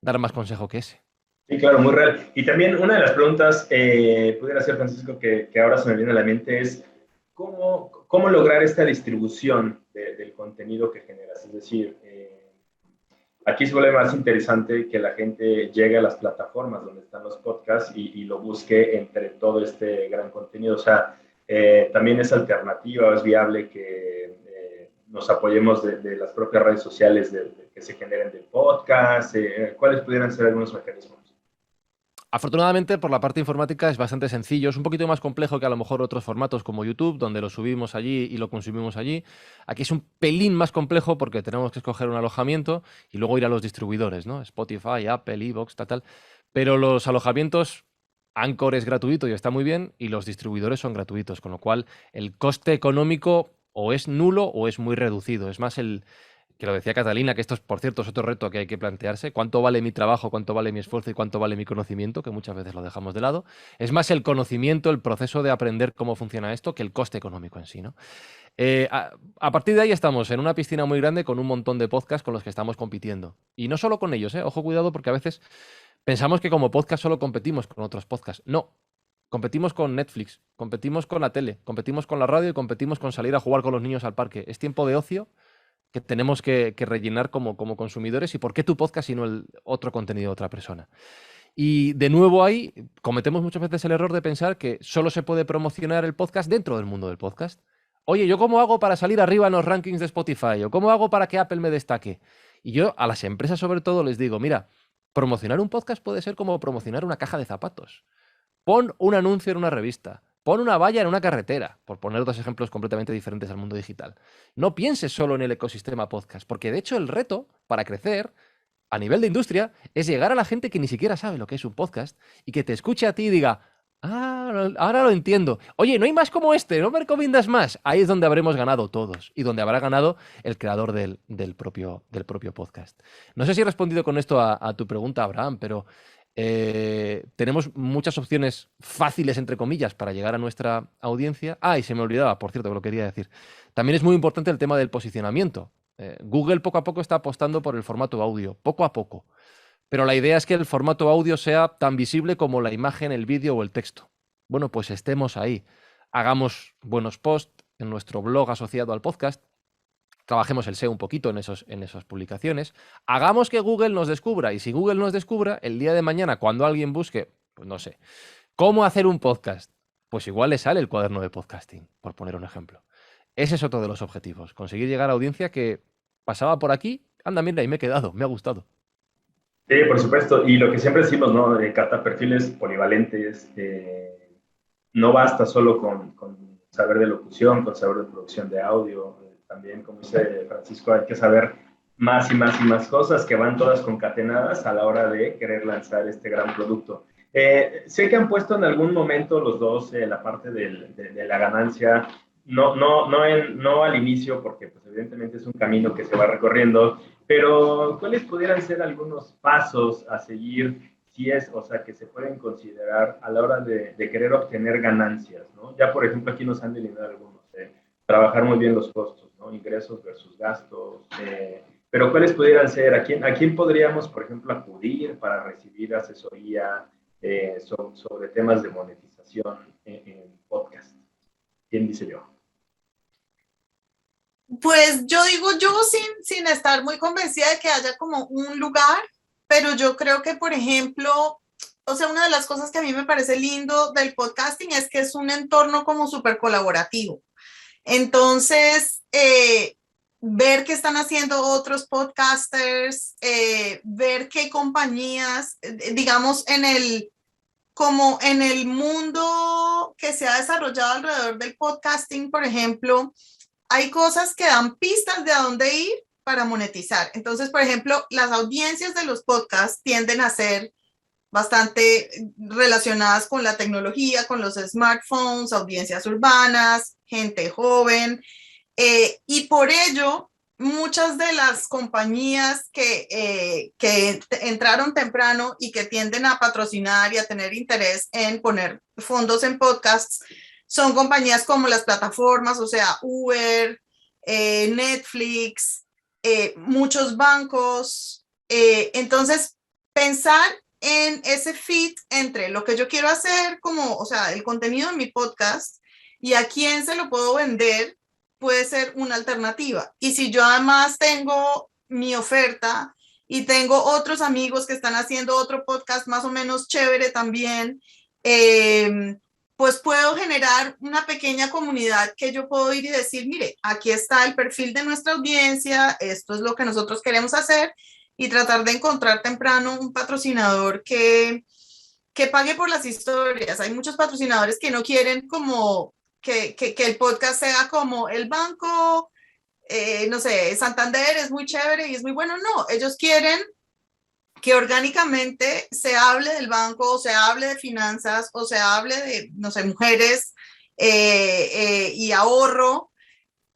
dar más consejo que ese. Sí, claro, muy real. Y también una de las preguntas, pudiera ser, Francisco, que ahora se me viene a la mente es cómo lograr esta distribución del contenido que generas. Es decir, aquí se vuelve más interesante que la gente llegue a las plataformas donde están los podcasts y lo busque entre todo este gran contenido. O sea, también es alternativa o es viable que nos apoyemos de las propias redes sociales que se generen del podcast. ¿Cuáles pudieran ser algunos mecanismos? Afortunadamente, por la parte informática es bastante sencillo. Es un poquito más complejo que a lo mejor otros formatos como YouTube, donde lo subimos allí y lo consumimos allí. Aquí es un pelín más complejo porque tenemos que escoger un alojamiento y luego ir a los distribuidores, ¿no? Spotify, Apple, Evox, tal. Pero los alojamientos, Anchor es gratuito y está muy bien, y los distribuidores son gratuitos, con lo cual el coste económico o es nulo o es muy reducido. Es más que lo decía Catalina, que esto, por cierto, es otro reto que hay que plantearse. ¿Cuánto vale mi trabajo, cuánto vale mi esfuerzo y cuánto vale mi conocimiento? Que muchas veces lo dejamos de lado. Es más el conocimiento, el proceso de aprender cómo funciona esto, que el coste económico en sí, ¿no? A partir de ahí estamos en una piscina muy grande con un montón de podcasts con los que estamos compitiendo. Y no solo con ellos, ¿eh? Ojo, cuidado, porque a veces pensamos que como podcast solo competimos con otros podcasts. No. Competimos con Netflix, competimos con la tele, competimos con la radio y competimos con salir a jugar con los niños al parque. Es tiempo de ocio que tenemos que rellenar como consumidores. ¿Y por qué tu podcast y no el otro contenido de otra persona? Y de nuevo ahí cometemos muchas veces el error de pensar que solo se puede promocionar el podcast dentro del mundo del podcast. Oye, ¿yo cómo hago para salir arriba en los rankings de Spotify? ¿O cómo hago para que Apple me destaque? Y yo a las empresas sobre todo les digo, mira, promocionar un podcast puede ser como promocionar una caja de zapatos. Pon un anuncio en una revista. Pon una valla en una carretera, por poner dos ejemplos completamente diferentes al mundo digital. No pienses solo en el ecosistema podcast, porque de hecho el reto para crecer a nivel de industria es llegar a la gente que ni siquiera sabe lo que es un podcast y que te escuche a ti y diga, ah, ahora lo entiendo. Oye, no hay más como este, ¿no me recomiendas más? Ahí es donde habremos ganado todos y donde habrá ganado el creador del propio podcast. No sé si he respondido con esto a tu pregunta, Abraham, pero tenemos muchas opciones fáciles, entre comillas, para llegar a nuestra audiencia. Y se me olvidaba, por cierto, que lo quería decir. También es muy importante el tema del posicionamiento. Google poco a poco está apostando por el formato audio, poco a poco. Pero la idea es que el formato audio sea tan visible como la imagen, el vídeo o el texto. Bueno, pues estemos ahí. Hagamos buenos posts en nuestro blog asociado al podcast. Trabajemos el SEO un poquito en esas publicaciones. Hagamos que Google nos descubra. Y si Google nos descubra, el día de mañana, cuando alguien busque, pues no sé, ¿cómo hacer un podcast? Pues igual le sale el cuaderno de podcasting, por poner un ejemplo. Ese es otro de los objetivos. Conseguir llegar a audiencia que pasaba por aquí. Anda, mira, y me he quedado. Me ha gustado. Sí, por supuesto. Y lo que siempre decimos, ¿no? Cata, perfiles polivalentes. No basta solo con saber de locución, con saber de producción de audio. También, como dice Francisco, hay que saber más y más y más cosas que van todas concatenadas a la hora de querer lanzar este gran producto. Sé que han puesto en algún momento los dos la parte de la ganancia, no al inicio, porque pues, evidentemente es un camino que se va recorriendo, pero ¿cuáles pudieran ser algunos pasos a seguir, o sea, que se pueden considerar a la hora de querer obtener ganancias, ¿no? Ya, por ejemplo, aquí nos han delineado algunos, trabajar muy bien los costos, ¿no? Ingresos versus gastos, pero ¿cuáles pudieran ser? ¿A quién podríamos, por ejemplo, acudir para recibir asesoría sobre temas de monetización en podcast? ¿Quién dice yo? Pues yo digo sin estar muy convencida de que haya como un lugar, pero yo creo que, por ejemplo, o sea, una de las cosas que a mí me parece lindo del podcasting es que es un entorno como súper colaborativo. Entonces, ver qué están haciendo otros podcasters, ver qué compañías, digamos, como en el mundo que se ha desarrollado alrededor del podcasting, por ejemplo, hay cosas que dan pistas de a dónde ir para monetizar. Entonces, por ejemplo, las audiencias de los podcasts tienden a ser bastante relacionadas con la tecnología, con los smartphones, audiencias urbanas, gente joven, y por ello muchas de las compañías que entraron temprano y que tienden a patrocinar y a tener interés en poner fondos en podcasts son compañías como las plataformas, o sea, Uber, Netflix, muchos bancos. Entonces, pensar en ese fit entre lo que yo quiero hacer, como, o sea, el contenido de mi podcast y a quién se lo puedo vender, puede ser una alternativa. Y si yo además tengo mi oferta y tengo otros amigos que están haciendo otro podcast más o menos chévere también, pues puedo generar una pequeña comunidad que yo puedo ir y decir, mire, aquí está el perfil de nuestra audiencia, esto es lo que nosotros queremos hacer, y tratar de encontrar temprano un patrocinador que pague por las historias. Hay muchos patrocinadores que no quieren como que el podcast sea como el banco, no sé, Santander es muy chévere y es muy bueno. No, ellos quieren que orgánicamente se hable del banco, o se hable de finanzas, o se hable de, no sé, mujeres y ahorro.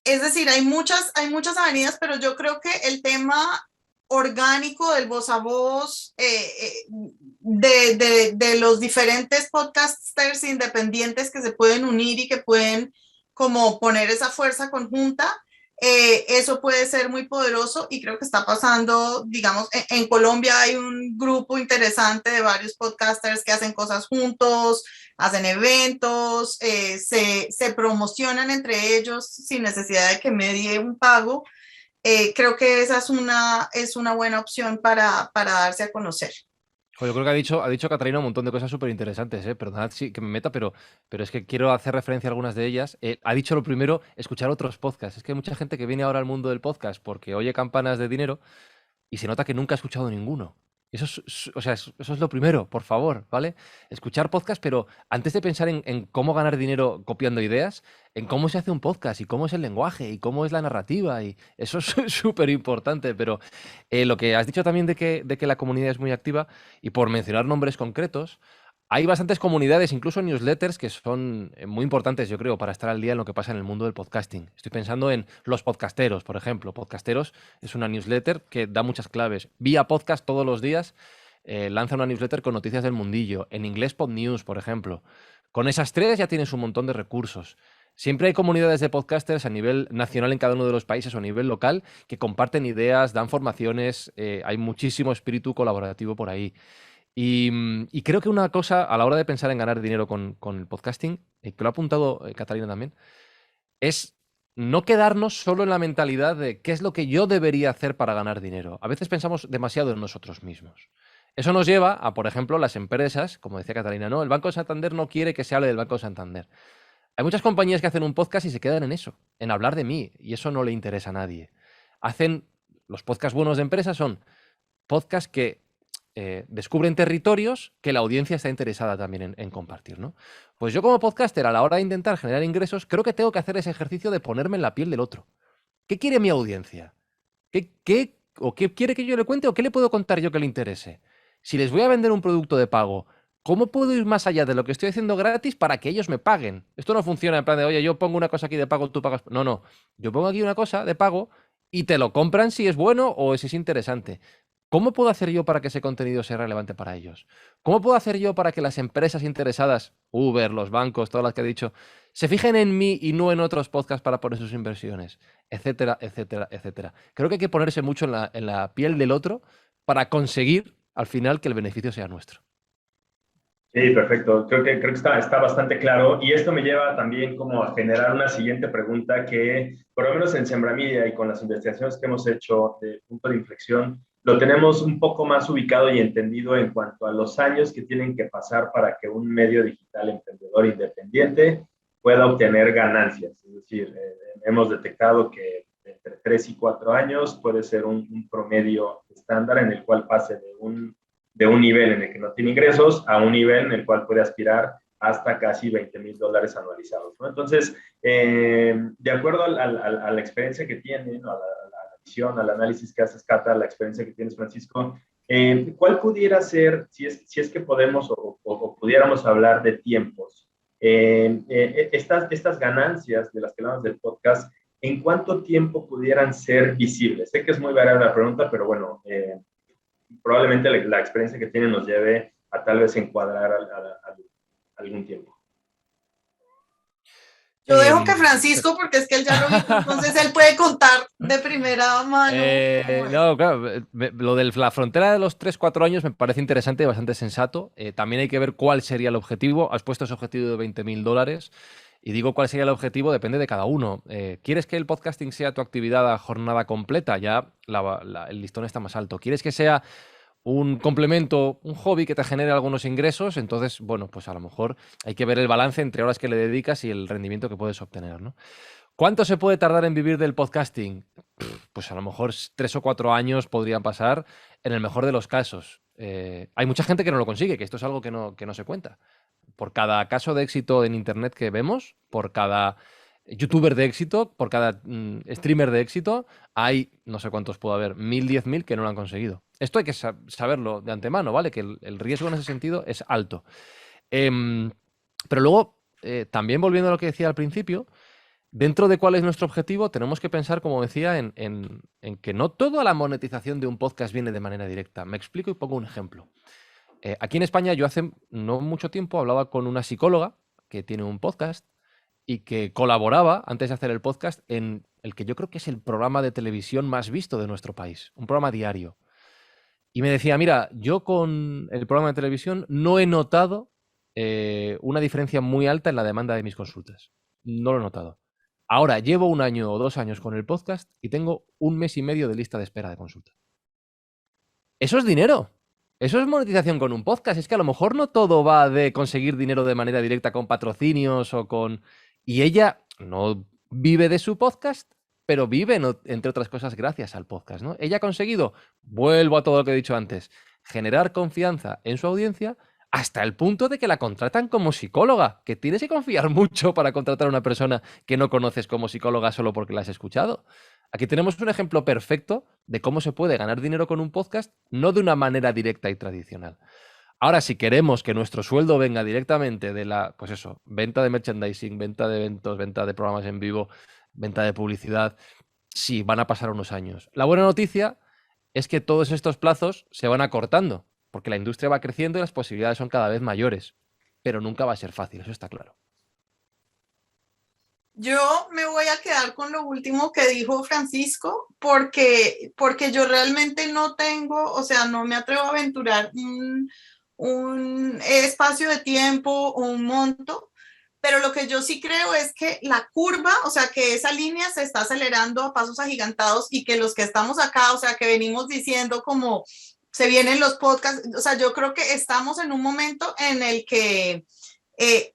Es decir, hay muchas avenidas, pero yo creo que el tema orgánico del voz a voz, de los diferentes podcasters independientes que se pueden unir y que pueden como poner esa fuerza conjunta, eso puede ser muy poderoso y creo que está pasando, digamos, en Colombia hay un grupo interesante de varios podcasters que hacen cosas juntos, hacen eventos, se promocionan entre ellos sin necesidad de que medie un pago. Creo que esa es una buena opción para darse a conocer. Yo creo que ha dicho Catalina un montón de cosas súper interesantes, ¿eh? Perdonad que me meta, pero es que quiero hacer referencia a algunas de ellas. Ha dicho lo primero, escuchar otros podcasts. Es que hay mucha gente que viene ahora al mundo del podcast porque oye campanas de dinero y se nota que nunca ha escuchado ninguno. Eso o sea, eso es lo primero, por favor, ¿vale? Escuchar podcast, pero antes de pensar en cómo ganar dinero copiando ideas, en cómo se hace un podcast y cómo es el lenguaje y cómo es la narrativa, y eso es súper importante. Pero lo que has dicho también de que la comunidad es muy activa, y por mencionar nombres concretos, hay bastantes comunidades, incluso newsletters, que son muy importantes, yo creo, para estar al día en lo que pasa en el mundo del podcasting. Estoy pensando en Los Podcasteros, por ejemplo. Podcasteros es una newsletter que da muchas claves. Vía podcast todos los días, lanza una newsletter con noticias del mundillo. En inglés, PodNews, por ejemplo. Con esas tres ya tienes un montón de recursos. Siempre hay comunidades de podcasters a nivel nacional en cada uno de los países o a nivel local que comparten ideas, dan formaciones. Hay muchísimo espíritu colaborativo por ahí. Y creo que una cosa, a la hora de pensar en ganar dinero con el podcasting, que lo ha apuntado Catalina también, es no quedarnos solo en la mentalidad de qué es lo que yo debería hacer para ganar dinero. A veces pensamos demasiado en nosotros mismos. Eso nos lleva a, por ejemplo, las empresas, como decía Catalina, no, el Banco de Santander no quiere que se hable del Banco de Santander. Hay muchas compañías que hacen un podcast y se quedan en eso, en hablar de mí, y eso no le interesa a nadie. Los podcasts buenos de empresas son podcasts que descubren territorios que la audiencia está interesada también en compartir, ¿no? Pues yo como podcaster, a la hora de intentar generar ingresos, creo que tengo que hacer ese ejercicio de ponerme en la piel del otro. ¿Qué quiere mi audiencia? ¿Qué quiere que yo le cuente o qué le puedo contar yo que le interese? Si les voy a vender un producto de pago, ¿cómo puedo ir más allá de lo que estoy haciendo gratis para que ellos me paguen? Esto no funciona en plan de, oye, yo pongo una cosa aquí de pago, tú pagas. No. Yo pongo aquí una cosa de pago y te lo compran si es bueno o si es interesante. ¿Cómo puedo hacer yo para que ese contenido sea relevante para ellos? ¿Cómo puedo hacer yo para que las empresas interesadas, Uber, los bancos, todas las que he dicho, se fijen en mí y no en otros podcasts para poner sus inversiones? Etcétera, etcétera, etcétera. Creo que hay que ponerse mucho en la piel del otro para conseguir, al final, que el beneficio sea nuestro. Sí, perfecto. Creo que está bastante claro. Y esto me lleva también como a generar una siguiente pregunta que, por lo menos en Sembramedia y con las investigaciones que hemos hecho de punto de inflexión, lo tenemos un poco más ubicado y entendido en cuanto a los años que tienen que pasar para que un medio digital emprendedor independiente pueda obtener ganancias. Es decir, hemos detectado que entre 3 y 4 años puede ser un promedio estándar en el cual pase de un nivel en el que no tiene ingresos a un nivel en el cual puede aspirar hasta casi $20,000 anualizados, ¿no? Entonces, de acuerdo a la experiencia que tienen, ¿no? a la visión, al análisis que haces, Cata, la experiencia que tienes, Francisco, ¿cuál pudiera ser, si es que podemos o pudiéramos hablar de tiempos, estas ganancias de las que hablamos del podcast, ¿en cuánto tiempo pudieran ser visibles? Sé que es muy variable la pregunta, pero bueno, probablemente la experiencia que tienen nos lleve a tal vez encuadrar algún tiempo. Yo dejo que Francisco, porque es que él ya lo hizo, entonces él puede contar de primera mano. No, claro, lo de la frontera de los 3-4 años me parece interesante y bastante sensato. También hay que ver cuál sería el objetivo. Has puesto ese objetivo de $20,000 y digo cuál sería el objetivo, depende de cada uno. ¿Quieres que el podcasting sea tu actividad a jornada completa? Ya el listón está más alto. ¿Quieres que sea un complemento, un hobby que te genere algunos ingresos? Entonces, bueno, pues a lo mejor hay que ver el balance entre horas que le dedicas y el rendimiento que puedes obtener, ¿no? ¿Cuánto se puede tardar en vivir del podcasting? Pues a lo mejor 3 o 4 años podrían pasar, en el mejor de los casos. Hay mucha gente que no lo consigue, que esto es algo que no se cuenta. Por cada caso de éxito en Internet que vemos, por cada youtuber de éxito, por cada streamer de éxito, hay, no sé cuántos puede haber, 1.000, 10.000 que no lo han conseguido. Esto hay que saberlo de antemano, ¿vale? Que el riesgo en ese sentido es alto. Pero luego, también volviendo a lo que decía al principio, dentro de cuál es nuestro objetivo, tenemos que pensar, como decía, en que no toda la monetización de un podcast viene de manera directa. Me explico y pongo un ejemplo. Aquí en España, yo hace no mucho tiempo hablaba con una psicóloga que tiene un podcast y que colaboraba, antes de hacer el podcast, en el que yo creo que es el programa de televisión más visto de nuestro país, un programa diario. Y me decía, mira, yo con el programa de televisión no he notado una diferencia muy alta en la demanda de mis consultas. No lo he notado. Ahora llevo 1 año o 2 años con el podcast y tengo 1 mes y medio de lista de espera de consulta. Eso es dinero. Eso es monetización con un podcast. Es que a lo mejor no todo va de conseguir dinero de manera directa con patrocinios o con... Y ella no vive de su podcast, pero vive, entre otras cosas, gracias al podcast, ¿no? Ella ha conseguido, vuelvo a todo lo que he dicho antes, generar confianza en su audiencia hasta el punto de que la contratan como psicóloga, que tienes que confiar mucho para contratar a una persona que no conoces como psicóloga solo porque la has escuchado. Aquí tenemos un ejemplo perfecto de cómo se puede ganar dinero con un podcast, no de una manera directa y tradicional. Ahora, si queremos que nuestro sueldo venga directamente de la, pues eso, venta de merchandising, venta de eventos, venta de programas en vivo, venta de publicidad, sí, van a pasar unos años. La buena noticia es que todos estos plazos se van acortando, porque la industria va creciendo y las posibilidades son cada vez mayores, pero nunca va a ser fácil, eso está claro. Yo me voy a quedar con lo último que dijo Francisco, porque yo realmente no tengo, o sea, no me atrevo a aventurar un espacio de tiempo o un monto, pero lo que yo sí creo es que la curva, o sea, que esa línea se está acelerando a pasos agigantados y que los que estamos acá, o sea, que venimos diciendo como se vienen los podcasts, o sea, yo creo que estamos en un momento en el que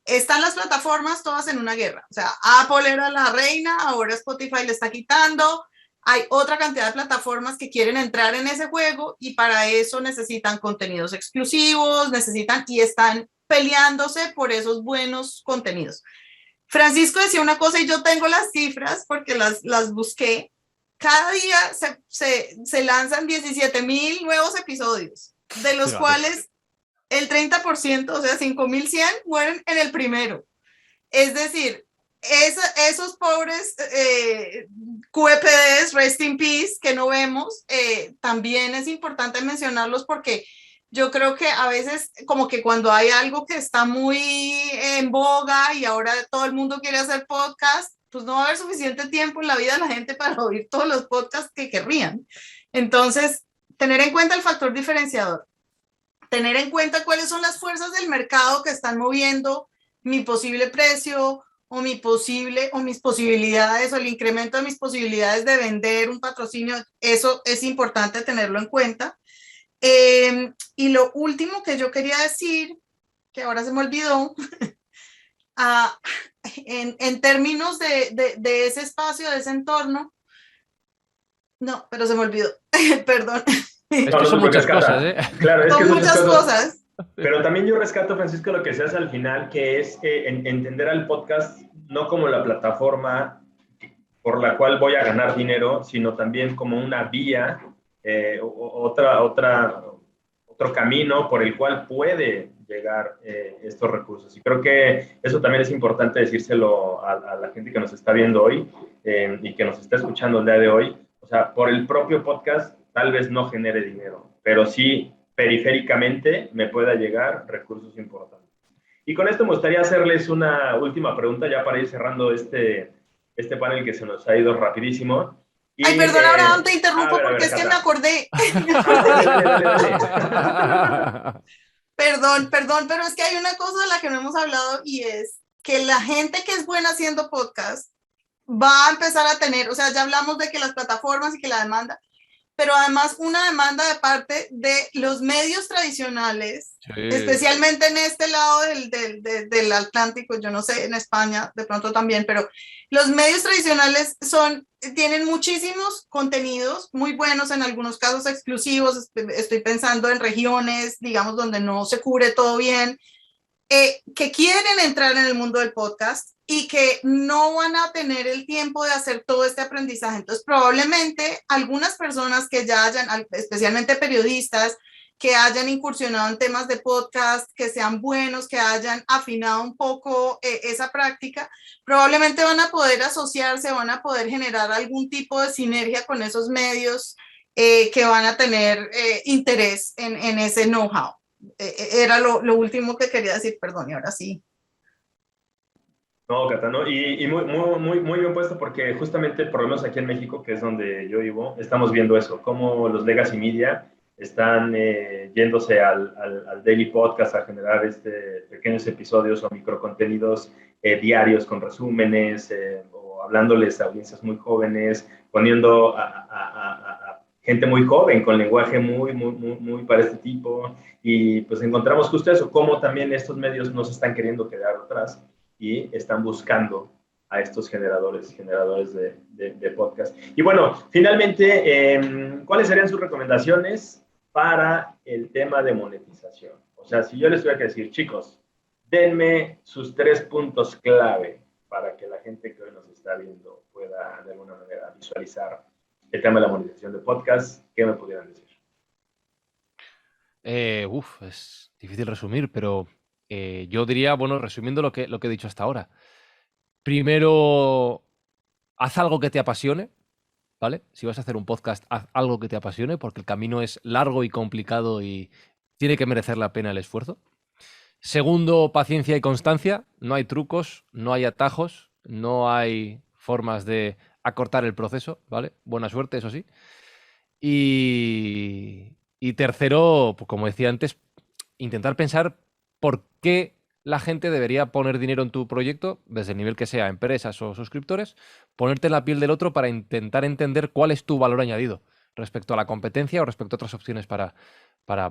están las plataformas todas en una guerra. O sea, Apple era la reina, ahora Spotify le está quitando. Hay otra cantidad de plataformas que quieren entrar en ese juego y para eso necesitan contenidos exclusivos, y están peleándose por esos buenos contenidos. Francisco decía una cosa y yo tengo las cifras porque las busqué. Cada día se lanzan 17,000 nuevos episodios, de los cuales el 30%, o sea, 5,100 mueren en el primero. Es decir, esos pobres QEPDs, rest in peace, que no vemos, también es importante mencionarlos porque yo creo que a veces como que cuando hay algo que está muy en boga y ahora todo el mundo quiere hacer podcast, pues no va a haber suficiente tiempo en la vida de la gente para oír todos los podcasts que querrían. Entonces, tener en cuenta el factor diferenciador. Tener en cuenta cuáles son las fuerzas del mercado que están moviendo mi posible precio o mis posibilidades o el incremento de mis posibilidades de vender un patrocinio. Eso es importante tenerlo en cuenta. Y lo último que yo quería decir, que ahora se me olvidó, en términos de ese espacio, de ese entorno, No, pero se me olvidó. Perdón. Es que son muchas cosas, ¿eh? Claro, es que Son muchas cosas. Pero también yo rescato, Francisco, lo que decías al final, que es entender al podcast no como la plataforma por la cual voy a ganar dinero, sino también como una vía, otro camino por el cual puede llegar estos recursos. Y creo que eso también es importante decírselo a la gente que nos está viendo hoy y que nos está escuchando el día de hoy. O sea, por el propio podcast tal vez no genere dinero, pero sí periféricamente me pueda llegar recursos importantes. Y con esto me gustaría hacerles una última pregunta ya para ir cerrando este panel que se nos ha ido rapidísimo. Y, ay, perdón, Abraham, te interrumpo porque es Cata. que me acordé. Dale. Perdón, pero es que hay una cosa de la que no hemos hablado y es que la gente que es buena haciendo podcast va a empezar a tener, o sea, ya hablamos de que las plataformas y que la demanda, pero además una demanda de parte de los medios tradicionales, Sí. especialmente en este lado del Atlántico, yo no sé, en España de pronto también, pero los medios tradicionales tienen muchísimos contenidos muy buenos, en algunos casos exclusivos, estoy pensando en regiones, digamos, donde no se cubre todo bien, que quieren entrar en el mundo del podcast y que no van a tener el tiempo de hacer todo este aprendizaje. Entonces, probablemente algunas personas que ya hayan, especialmente periodistas, que hayan incursionado en temas de podcast, que sean buenos, que hayan afinado un poco esa práctica, probablemente van a poder asociarse, van a poder generar algún tipo de sinergia con esos medios que van a tener interés en ese know-how. Era lo último que quería decir, perdón, y ahora sí. No, Cata, ¿no? Y muy bien puesto porque justamente, por lo menos aquí en México, que es donde yo vivo, estamos viendo eso, cómo los legacy media están yéndose al daily podcast a generar pequeños episodios o microcontenidos diarios con resúmenes o hablándoles a audiencias muy jóvenes, poniendo a gente muy joven con lenguaje muy para este tipo. Y pues encontramos justo eso, cómo también estos medios no se están queriendo quedar atrás y están buscando a estos generadores de podcast. Y bueno, finalmente, ¿cuáles serían sus recomendaciones para el tema de monetización? O sea, si yo les tuviera que decir, chicos, denme sus 3 puntos clave para que la gente que hoy nos está viendo pueda de alguna manera visualizar el tema de la monetización de podcast, ¿qué me pudieran decir? Es difícil resumir, pero yo diría, bueno, resumiendo lo que he dicho hasta ahora. Primero, haz algo que te apasione, ¿vale? Si vas a hacer un podcast, haz algo que te apasione, porque el camino es largo y complicado y tiene que merecer la pena el esfuerzo. Segundo, paciencia y constancia. No hay trucos, no hay atajos, no hay formas de acortar el proceso, ¿vale? Buena suerte, eso sí. Y tercero, pues como decía antes, intentar pensar por qué la gente debería poner dinero en tu proyecto, desde el nivel que sea, empresas o suscriptores, ponerte en la piel del otro para intentar entender cuál es tu valor añadido respecto a la competencia o respecto a otras opciones para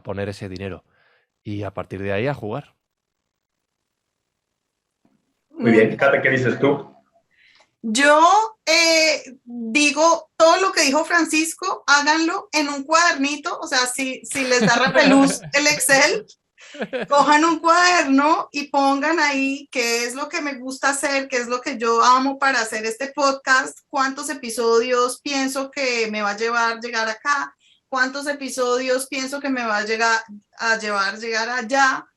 poner ese dinero. Y a partir de ahí a jugar. Muy bien, Cata, ¿qué dices tú? Yo digo todo lo que dijo Francisco, háganlo en un cuadernito, o sea, si les da repelús el Excel, cojan un cuaderno y pongan ahí qué es lo que me gusta hacer, qué es lo que yo amo para hacer este podcast, cuántos episodios pienso que me va a llegar acá, cuántos episodios pienso que me va a llegar allá.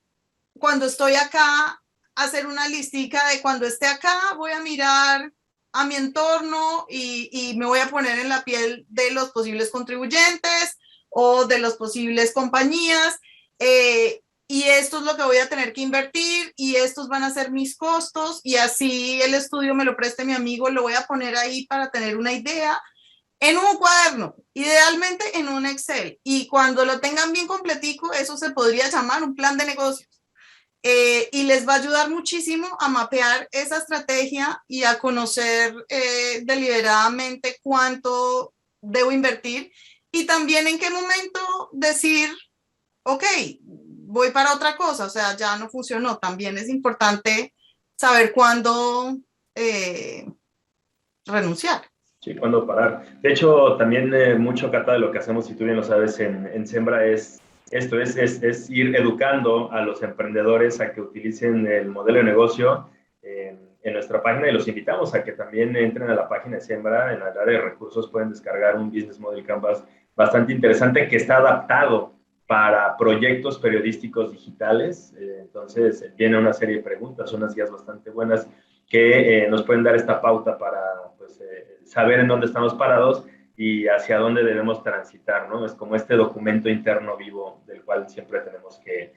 Cuando estoy acá, hacer una listica de cuando esté acá, voy a mirar a mi entorno y me voy a poner en la piel de los posibles contribuyentes o de las posibles compañías. Y esto es lo que voy a tener que invertir y estos van a ser mis costos y así el estudio me lo preste mi amigo, lo voy a poner ahí para tener una idea en un cuaderno, idealmente en un Excel. Y cuando lo tengan bien completico, eso se podría llamar un plan de negocios. Y les va a ayudar muchísimo a mapear esa estrategia y a conocer deliberadamente cuánto debo invertir y también en qué momento decir, ok, voy para otra cosa, o sea, ya no funcionó. También es importante saber cuándo renunciar. Sí, cuándo parar. De hecho, también mucho, Cata, de lo que hacemos, si tú bien lo sabes, en Sembra es esto, es ir educando a los emprendedores a que utilicen el modelo de negocio en nuestra página y los invitamos a que también entren a la página de Sembra. En el área de recursos pueden descargar un Business Model Canvas bastante interesante que está adaptado para proyectos periodísticos digitales. Entonces, viene una serie de preguntas, unas guías bastante buenas que nos pueden dar esta pauta para pues, saber en dónde estamos parados y hacia dónde debemos transitar, ¿no? Es como este documento interno vivo del cual siempre tenemos que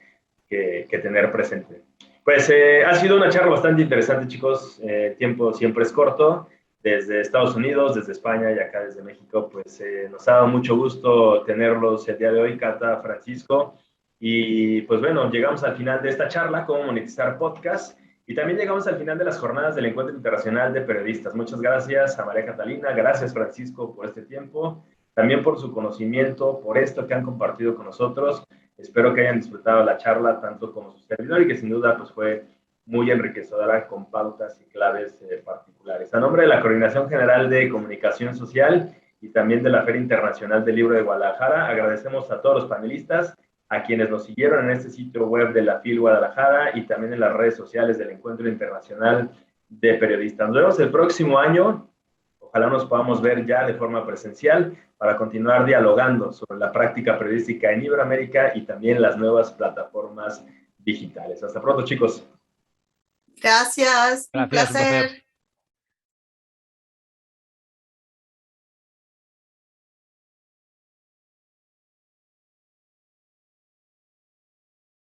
tener presente. Pues ha sido una charla bastante interesante, chicos. El tiempo siempre es corto. Desde Estados Unidos, desde España y acá desde México, pues nos ha dado mucho gusto tenerlos el día de hoy, Cata, Francisco. Y pues bueno, llegamos al final de esta charla, cómo monetizar podcast. Y también llegamos al final de las jornadas del Encuentro Internacional de Periodistas. Muchas gracias a María Catalina, gracias Francisco por este tiempo, también por su conocimiento, por esto que han compartido con nosotros. Espero que hayan disfrutado la charla tanto como su servidor y que sin duda pues fue muy enriquecedora con pautas y claves particulares. A nombre de la Coordinación General de Comunicación Social y también de la Feria Internacional del Libro de Guadalajara, agradecemos a todos los panelistas, a quienes nos siguieron en este sitio web de la FIL Guadalajara y también en las redes sociales del Encuentro Internacional de Periodistas. Nos vemos el próximo año. Ojalá nos podamos ver ya de forma presencial para continuar dialogando sobre la práctica periodística en Iberoamérica y también las nuevas plataformas digitales. Hasta pronto, chicos. Gracias. Un Gracias, un placer. placer.